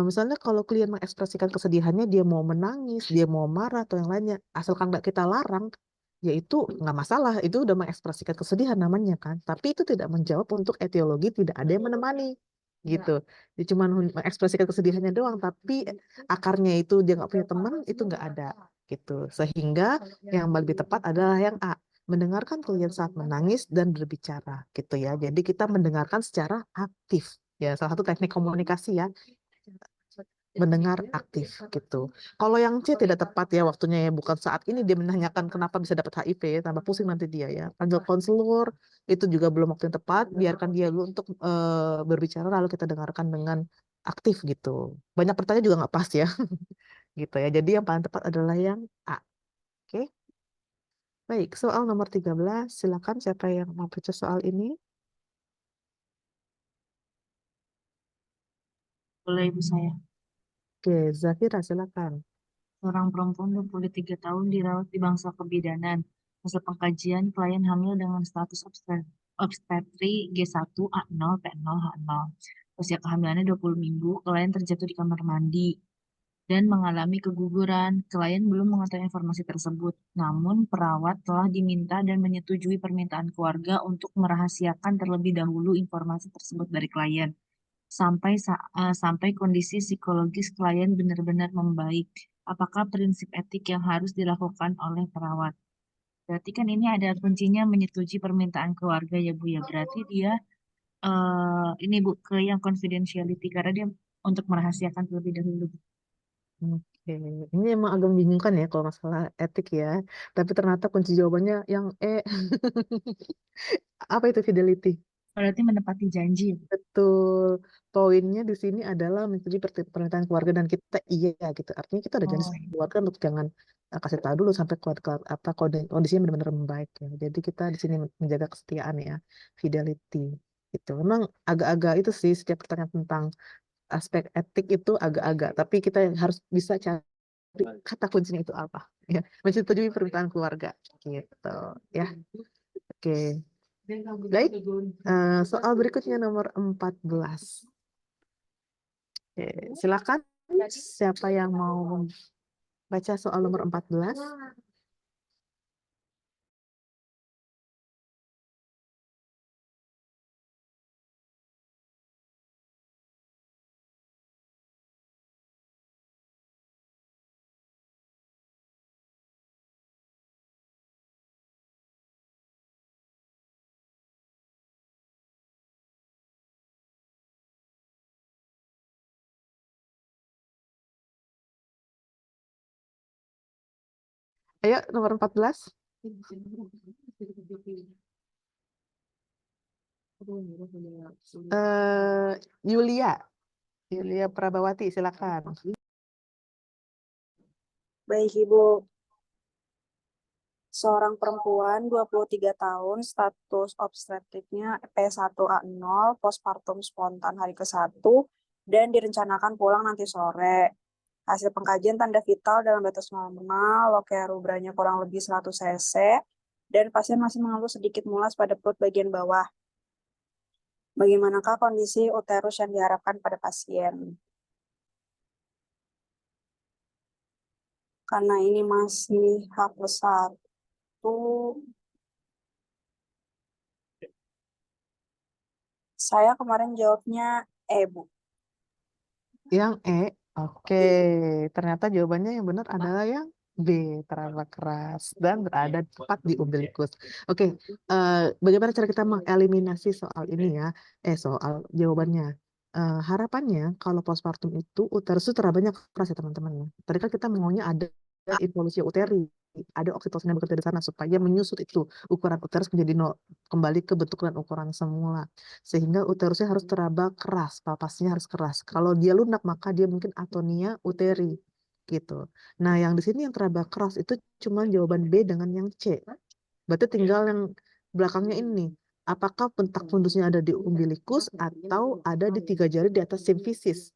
misalnya kalau klien mengekspresikan kesedihannya, dia mau menangis, dia mau marah atau yang lainnya, asalkan nggak kita larang, ya itu nggak masalah. Itu udah mengekspresikan kesedihan namanya kan. Tapi itu tidak menjawab untuk etiologi tidak ada yang menemani. gitu. Dia cuma mengekspresikan kesedihannya doang, tapi akarnya itu dia nggak punya teman itu nggak ada gitu. Sehingga yang lebih tepat adalah yang A, mendengarkan klien saat menangis dan berbicara gitu ya. Jadi kita mendengarkan secara aktif ya, salah satu teknik komunikasi ya, mendengar aktif gitu. Kalau yang C tidak tepat ya waktunya ya, bukan saat ini dia menanyakan kenapa bisa dapat HIV, tambah pusing nanti dia ya. Panggil konselor, itu juga belum waktu yang tepat, biarkan dia dulu untuk berbicara lalu kita dengarkan dengan aktif gitu. Banyak pertanyaan juga nggak pas ya. Gitu ya. Jadi yang paling tepat adalah yang A. Oke. Baik, soal nomor 13, silakan siapa yang mau baca soal ini? Boleh ibu saya. Oke, Zafira silakan. Seorang perempuan 23 tahun dirawat di Bangsal Kebidanan. Hasil pengkajian, klien hamil dengan status obstetri G1A0 P0 H0. Usia kehamilannya 20 minggu, klien terjatuh di kamar mandi dan mengalami keguguran. Klien belum mengetahui informasi tersebut, namun perawat telah diminta dan menyetujui permintaan keluarga untuk merahasiakan terlebih dahulu informasi tersebut dari klien sampai kondisi psikologis klien benar-benar membaik. Apakah prinsip etik yang harus dilakukan oleh perawat? Berarti kan ini ada kuncinya menyetujui permintaan keluarga ya Bu ya. Berarti dia ini Bu ke yang confidentiality karena dia untuk merahasiakan terlebih dahulu. Oke, ini emang agak membingungkan ya kalau masalah etik ya. Tapi ternyata kunci jawabannya yang E. Apa itu fidelity? Berarti menepati janji. Betul. Poinnya di sini adalah menyetujui permintaan keluarga dan kita iya gitu. Artinya kita udah janji Oh, sama keluarga untuk jangan kasih tahu dulu sampai apa kondisinya benar-benar membaik ya. Jadi kita di sini menjaga kesetiaan ya, fidelity. Itu memang agak-agak itu sih setiap pertanyaan tentang aspek etik itu agak-agak, tapi kita harus bisa cari kata kuncinya itu apa ya, menyetujui permintaan keluarga gitu ya. Oke, baik. Soal berikutnya nomor 14. Oke, silakan siapa yang mau baca soal nomor 14. Ayo nomor 14. Yulia Prabawati, silakan. Baik, Ibu. Seorang perempuan 23 tahun, status obstetriknya P1A0, postpartum spontan hari ke-1, dan direncanakan pulang nanti sore. Hasil pengkajian tanda vital dalam batas normal, lokia rubranya kurang lebih 100 cc, dan pasien masih mengeluh sedikit mulas pada perut bagian bawah. Bagaimanakah kondisi uterus yang diharapkan pada pasien? Karena ini masih H+1, saya kemarin jawabnya Bu. Yang E, oke. Ternyata jawabannya yang benar adalah yang B, terlalu keras dan berada tepat di umbilikus. Oke, bagaimana cara kita mengeliminasi soal ini ya? Soal jawabannya. Harapannya kalau postpartum itu uterus itu terlalu banyak keras ya teman-teman ya. Tadi kan kita maunya ada involusi uteri, ada oksitosin yang bekerja di sana supaya menyusut itu ukuran uterus menjadi kembali ke bentuk dan ukuran semula, sehingga uterusnya harus teraba keras, palpasinya harus keras. Kalau dia lunak maka dia mungkin atonia uteri gitu. Nah, yang di sini yang teraba keras itu cuma jawaban B dengan yang C. Berarti tinggal yang belakangnya ini. Apakah pentak fundusnya ada di umbilikus atau ada di 3 jari di atas simfisis?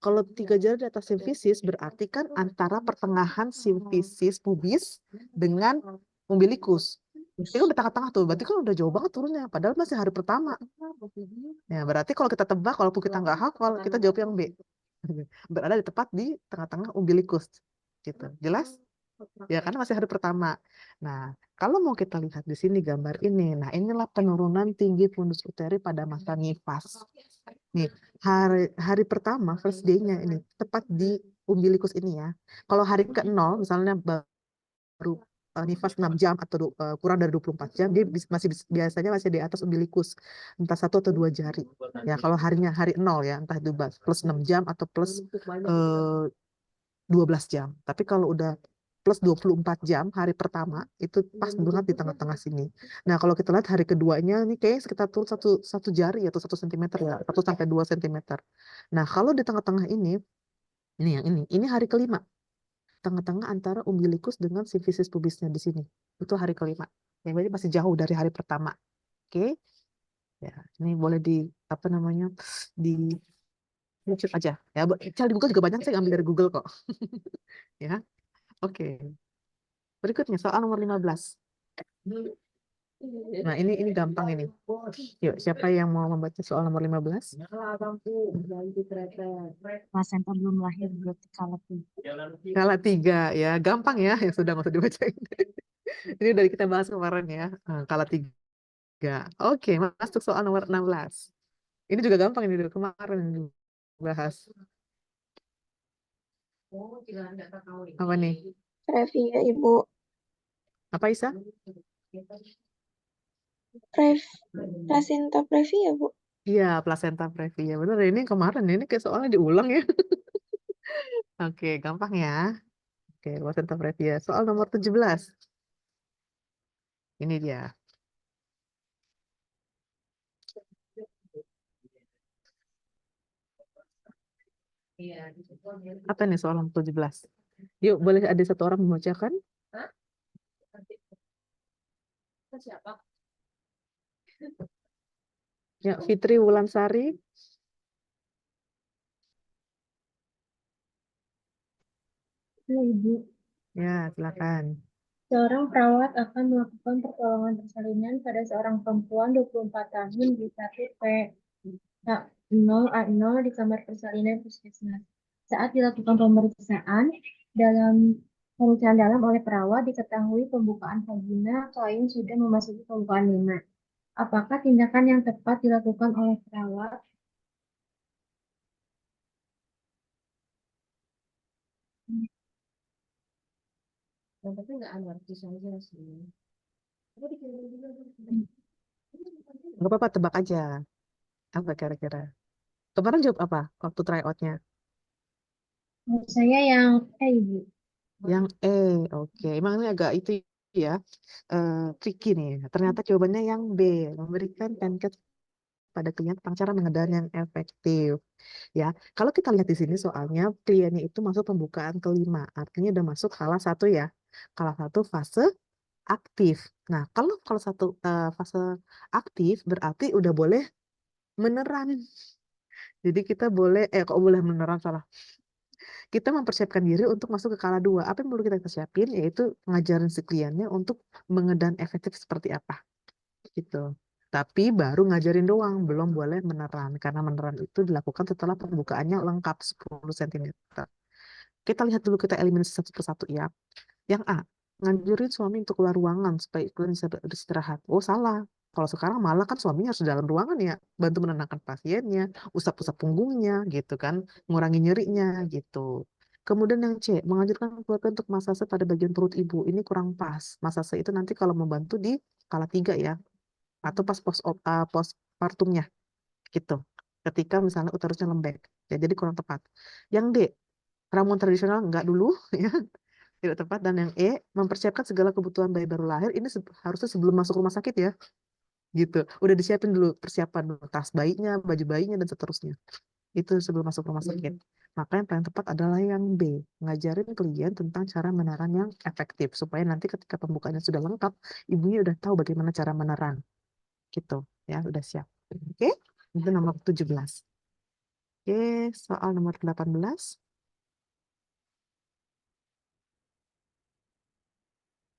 Kalau 3 jari di atas simfisis berarti kan antara pertengahan simfisis pubis dengan umbilikus. Ini udah tengah-tengah tuh, berarti kan udah jauh banget turunnya. Padahal masih hari pertama. Ya, berarti kalau kita tebak, walaupun kita nggak hafal, kita jawab yang B. Berada di tepat di tengah-tengah umbilikus. Gitu. Jelas? Ya, karena masih hari pertama. Nah, kalau mau kita lihat di sini gambar ini, nah inilah penurunan tinggi fundus uteri pada masa nifas. Nih, hari pertama, first day-nya ini, tepat di umbilikus ini ya. Kalau hari ke-0, misalnya baru nifas 6 jam atau kurang dari 24 jam, dia biasanya masih di atas umbilikus, entah 1 atau 2 jari. Ya, kalau hari 0 ya, entah itu plus 6 jam atau plus 12 jam. Tapi kalau udah plus 24 jam hari pertama, itu pas banget di tengah-tengah sini. Nah, kalau kita lihat hari keduanya, ini kayaknya sekitar tuh satu jari atau 1 sentimeter ya, 1 sampai 2 sentimeter. Nah, kalau di tengah-tengah ini yang ini hari kelima. Tengah-tengah antara umbilikus dengan sifisis pubisnya di sini. Itu hari kelima. Yang berarti masih jauh dari hari pertama. Oke. Ya, ini boleh apa namanya? Di screenshot aja. Ya, cari di Google juga banyak, saya ambil dari Google kok. Ya. Oke. Berikutnya soal nomor 15. Nah, ini gampang ini. Yuk, siapa yang mau membaca soal nomor 15? Placenta belum lahir berarti kalau Kala 3 ya, gampang ya. Ya sudah, nggak usah dibacain. Ini dari kita bahas kemarin ya. Kala 3. Oke, masuk soal nomor 16. Ini juga gampang ini dari kemarin bahas. Apa nih? Previa, Ibu. Apa Isa? Placenta previa, Bu. Iya, placenta previa. Benar, ini kemarin ini kayak soalnya diulang ya. Oke, gampang ya. Oke, placenta previa. Soal nomor 17. Ini dia. Apa nih soal nomor 17? Yuk, boleh ada satu orang membacakan? Siapa? Ya, Fitri Wulansari. Ya, Ibu. Ya, silakan. Seorang perawat akan melakukan pertolongan persalinan pada seorang perempuan 24 tahun di 1P0A0 di kamar persalinan puskesmas. Saat dilakukan pemeriksaan dalam oleh perawat diketahui pembukaan vagina klien sudah memasuki pembukaan 5. Apakah tindakan yang tepat dilakukan oleh perawat? Tapi nggak ada artis aja sih. Nggak apa-apa, tebak aja. Apa kira-kira? Kemarin jawab apa waktu tryout-nya? Menurut saya yang Ibu. Yang oke. Emang ini agak itu ya, tricky nih. Ternyata jawabannya yang B, memberikan pancake pada klien tentang cara mengendalikan yang efektif. Ya, kalau kita lihat di sini soalnya kliennya itu masuk pembukaan kelima, artinya udah masuk kala 1 ya. Kala 1 fase aktif. Nah, kalau satu fase aktif berarti udah boleh meneran. Jadi kita boleh kok boleh meneran salah. Kita mempersiapkan diri untuk masuk ke kala 2. Apa yang perlu kita persiapin yaitu ngajarin si kliennya untuk mengedan efektif seperti apa. Gitu. Tapi baru ngajarin doang, belum boleh meneran karena meneran itu dilakukan setelah pembukaannya lengkap 10 cm. Kita lihat dulu, kita eliminasi satu persatu ya. Yang A, nganjurin suami untuk keluar ruangan supaya klien bisa beristirahat. Oh, salah. Kalau sekarang malah kan suaminya harus di dalam ruangan ya, bantu menenangkan pasiennya, usap-usap punggungnya gitu kan, ngurangi nyerinya gitu. Kemudian yang C, menganjurkan keluarga untuk masase pada bagian perut ibu. Ini kurang pas. Masase itu nanti kalau membantu di kala 3 ya, atau pas postpartumnya gitu. Ketika misalnya uterusnya lembek. Ya, jadi kurang tepat. Yang D, ramuan tradisional enggak dulu ya, tidak tepat. Dan yang E, mempersiapkan segala kebutuhan bayi baru lahir ini harusnya sebelum masuk rumah sakit ya, gitu. Udah disiapin dulu persiapan dulu, tas bayinya, baju bayinya dan seterusnya. Itu sebelum masuk rumah sakit. Maka yang paling tepat adalah yang B, ngajarin klien tentang cara meneran yang efektif supaya nanti ketika pembukaannya sudah lengkap, ibunya udah tahu bagaimana cara meneran. Gitu ya, udah siap. Oke, itu nomor 17. Oke, soal nomor 18.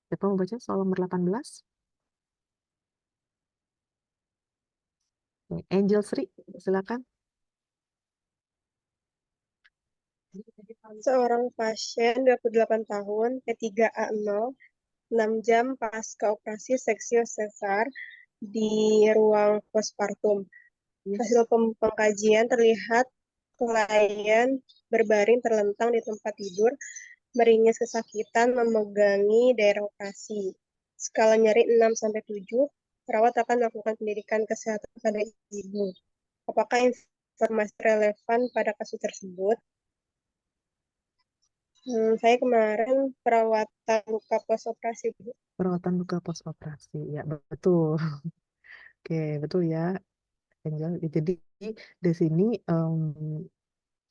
Siapa mau baca soal nomor 18? Angel Sri, silakan. Seorang pasien 28 tahun, P3A0, 6 jam pasca operasi seksio sesar di ruang postpartum. Hasil pengkajian terlihat klien berbaring terlentang di tempat tidur, meringis kesakitan memegangi daerah operasi. Skala nyeri 6-7, perawat akan melakukan pendidikan kesehatan pada ibu. Apakah informasi relevan pada kasus tersebut? Saya kemarin perawatan luka pos operasi, Bu. Perawatan luka pos operasi, ya betul. Oke, betul ya, Angel. Jadi di sini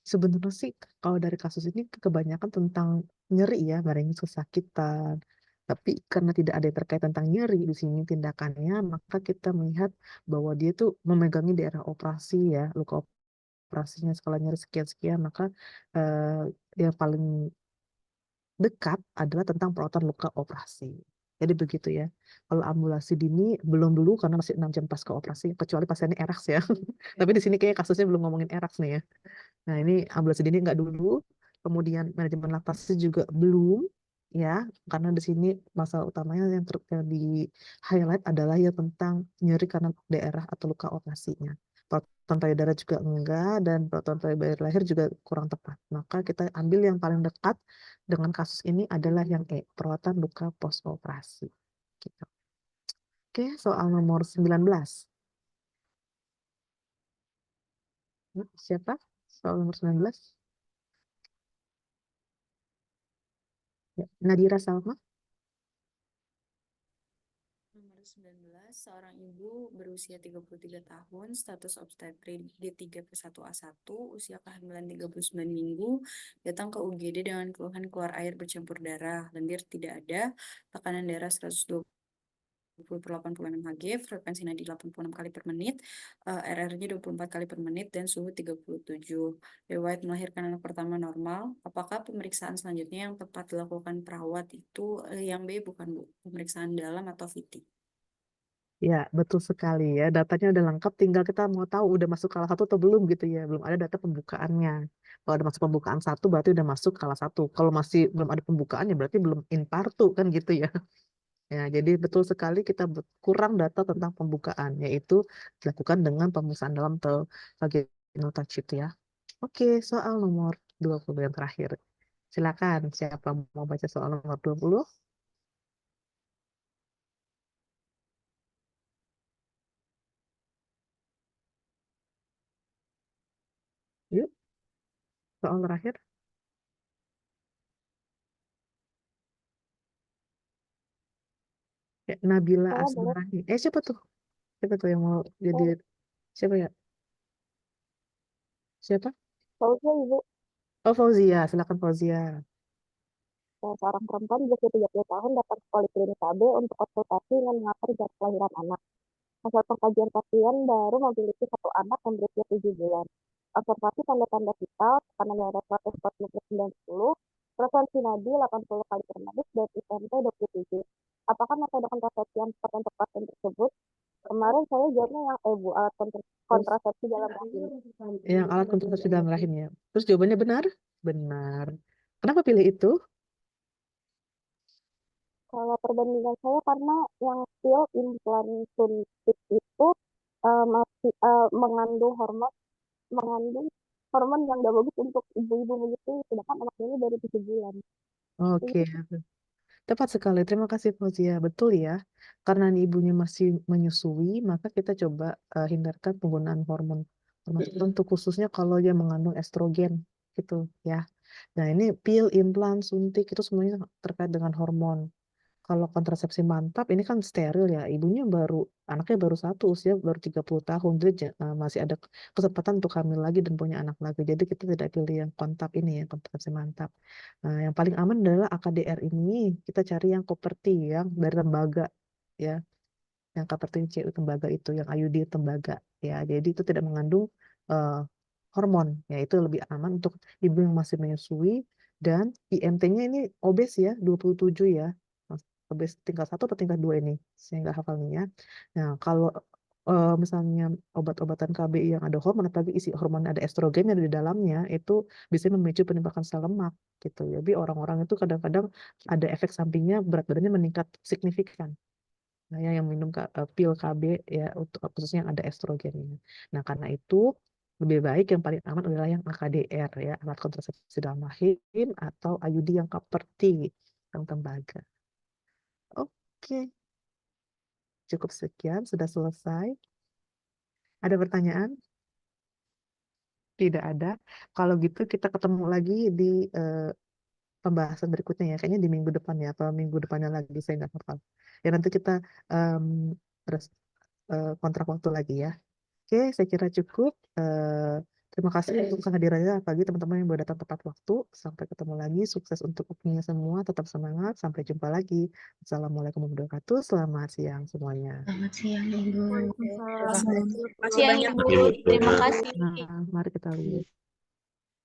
sebenarnya sih kalau dari kasus ini kebanyakan tentang nyeri ya, meringis kesakitan. Tapi karena tidak ada yang terkait tentang nyeri di sini tindakannya, maka kita melihat bahwa dia tuh memegangi daerah operasi ya, luka operasinya skala nyeri sekian-sekian, maka eh, yang paling dekat adalah tentang perawatan luka operasi. Jadi begitu ya. Kalau ambulasi dini belum dulu karena masih 6 jam pasca operasi, kecuali pasiennya eraks ya. Tapi di sini kayak kasusnya belum ngomongin eraks nih ya. Nah, ini ambulasi dini nggak dulu, kemudian manajemen laktasi juga belum, ya, karena di sini masalah utamanya yang di highlight adalah ya tentang nyeri karena daerah atau luka operasinya. Proton payudara juga enggak, dan proton payudara lahir juga kurang tepat. Maka kita ambil yang paling dekat dengan kasus ini adalah yang perawatan luka post operasi. Gitu. Oke, soal nomor 19. Siapa? Soal nomor 19. Ya, Nadira Salma. Nomor 19, seorang ibu berusia 33 tahun, status obstetrik D3+1A1, usia kehamilan 39 minggu, datang ke UGD dengan keluhan keluar air bercampur darah, lendir tidak ada, tekanan darah 120/86 Hg, frekuensi nadi 86 kali per menit, RR-nya 24 kali per menit, dan suhu 37. Riwayat melahirkan anak pertama normal. Apakah pemeriksaan selanjutnya yang tepat dilakukan perawat itu yang B, bukan Bu? Pemeriksaan dalam atau VT? Ya, betul sekali ya. Datanya udah lengkap, tinggal kita mau tahu udah masuk kala 1 atau belum gitu ya. Belum ada data pembukaannya. Kalau ada masuk pembukaan 1 berarti udah masuk kala 1. Kalau masih belum ada pembukaannya berarti belum in partu kan gitu ya. Ya, jadi betul sekali kita kurang data tentang pembukaan, yaitu dilakukan dengan pemeriksaan dalam atau vaginal touch itu ya. Oke, soal nomor 20 yang terakhir. Silakan, siapa mau baca soal nomor 20? Yuk, soal terakhir. Ya, Nabila Saya boleh Asmarani. Siapa tuh? Siapa tuh yang mau jadi, siapa ya? Siapa? Fauzia, Ibu. Oh, Fauzia. Silakan Fauzia. Seorang perempuan berusia 30 tahun datang ke Poliklinik KB untuk konsultasi dengan mengatur jadwal kelahiran anak. Hasil pengkajian pasien baru memiliki satu anak yang berusia 7 bulan. Observasi tanda-tanda vital, tekanan darah 140/90, frekuensi nadi 80 kali per menit, dan IMT 27. Apakah metode kontrasepsi yang tepat untuk pasien tersebut? Kemarin saya jawabnya yang Bu, alat kontrasepsi dalam rahim. Yang alat kontrasepsi dalam rahim ya. Terus jawabannya benar? Benar. Kenapa pilih itu? Kalau perbandingan saya karena yang pil implan suntik itu masih mengandung hormon yang gak bagus untuk ibu-ibu menyusui, sedangkan anaknya ini baru 7 bulan. Oke, tepat sekali. Terima kasih Fauzia. Betul ya. Karena ibunya masih menyusui, maka kita coba hindarkan penggunaan hormon tertentu, khususnya kalau dia mengandung estrogen gitu ya. Nah, ini pil, implan, suntik itu semuanya terkait dengan hormon. Kalau kontrasepsi mantap ini kan steril ya. Anaknya baru 1, usia baru 30 tahun. Jadi masih ada kesempatan untuk hamil lagi dan punya anak lagi. Jadi kita tidak pilih yang kontap ini ya, kontrasepsi mantap. Nah, yang paling aman adalah AKDR ini. Kita cari yang Koperti yang dari tembaga ya. Yang Koperti CU tembaga itu, yang IUD tembaga ya. Jadi itu tidak mengandung eh, hormon. Ya, itu lebih aman untuk ibu yang masih menyusui, dan IMT-nya ini obes ya, 27 ya. Obes tingkat 1 atau tingkat 2 ini? Saya nggak hafal nih ya. Nah, kalau misalnya obat-obatan KB yang ada hormon, apalagi isi hormon ada estrogen yang ada di dalamnya, itu bisa memicu penembakan sel lemak gitu. Jadi orang-orang itu kadang-kadang ada efek sampingnya, berat badannya meningkat signifikan. Nah, yang minum pil KB ya untuk khususnya yang ada estrogennya. Nah, karena itu lebih baik yang paling aman adalah yang AKDR ya, alat kontrasepsi dalam rahim atau IUD yang Kaperti, yang tembaga. Oke, cukup sekian, sudah selesai. Ada pertanyaan? Tidak ada. Kalau gitu kita ketemu lagi di pembahasan berikutnya ya. Kayaknya di minggu depan ya, atau minggu depannya lagi, saya nggak hafal. Ya nanti kita em, terus kontrak waktu lagi ya. Oke, saya kira cukup. Terima kasih untuk kehadirannya bagi teman-teman yang boleh datang tepat waktu. Sampai ketemu lagi. Sukses untuk opininya semua. Tetap semangat. Sampai jumpa lagi. Assalamualaikum warahmatullahi wabarakatuh. Selamat siang semuanya. Selamat siang, Ibu. Waalaikumsalam. Terima kasih Siang, banyak. Ibu. Terima kasih. Nah, mari kita lihat.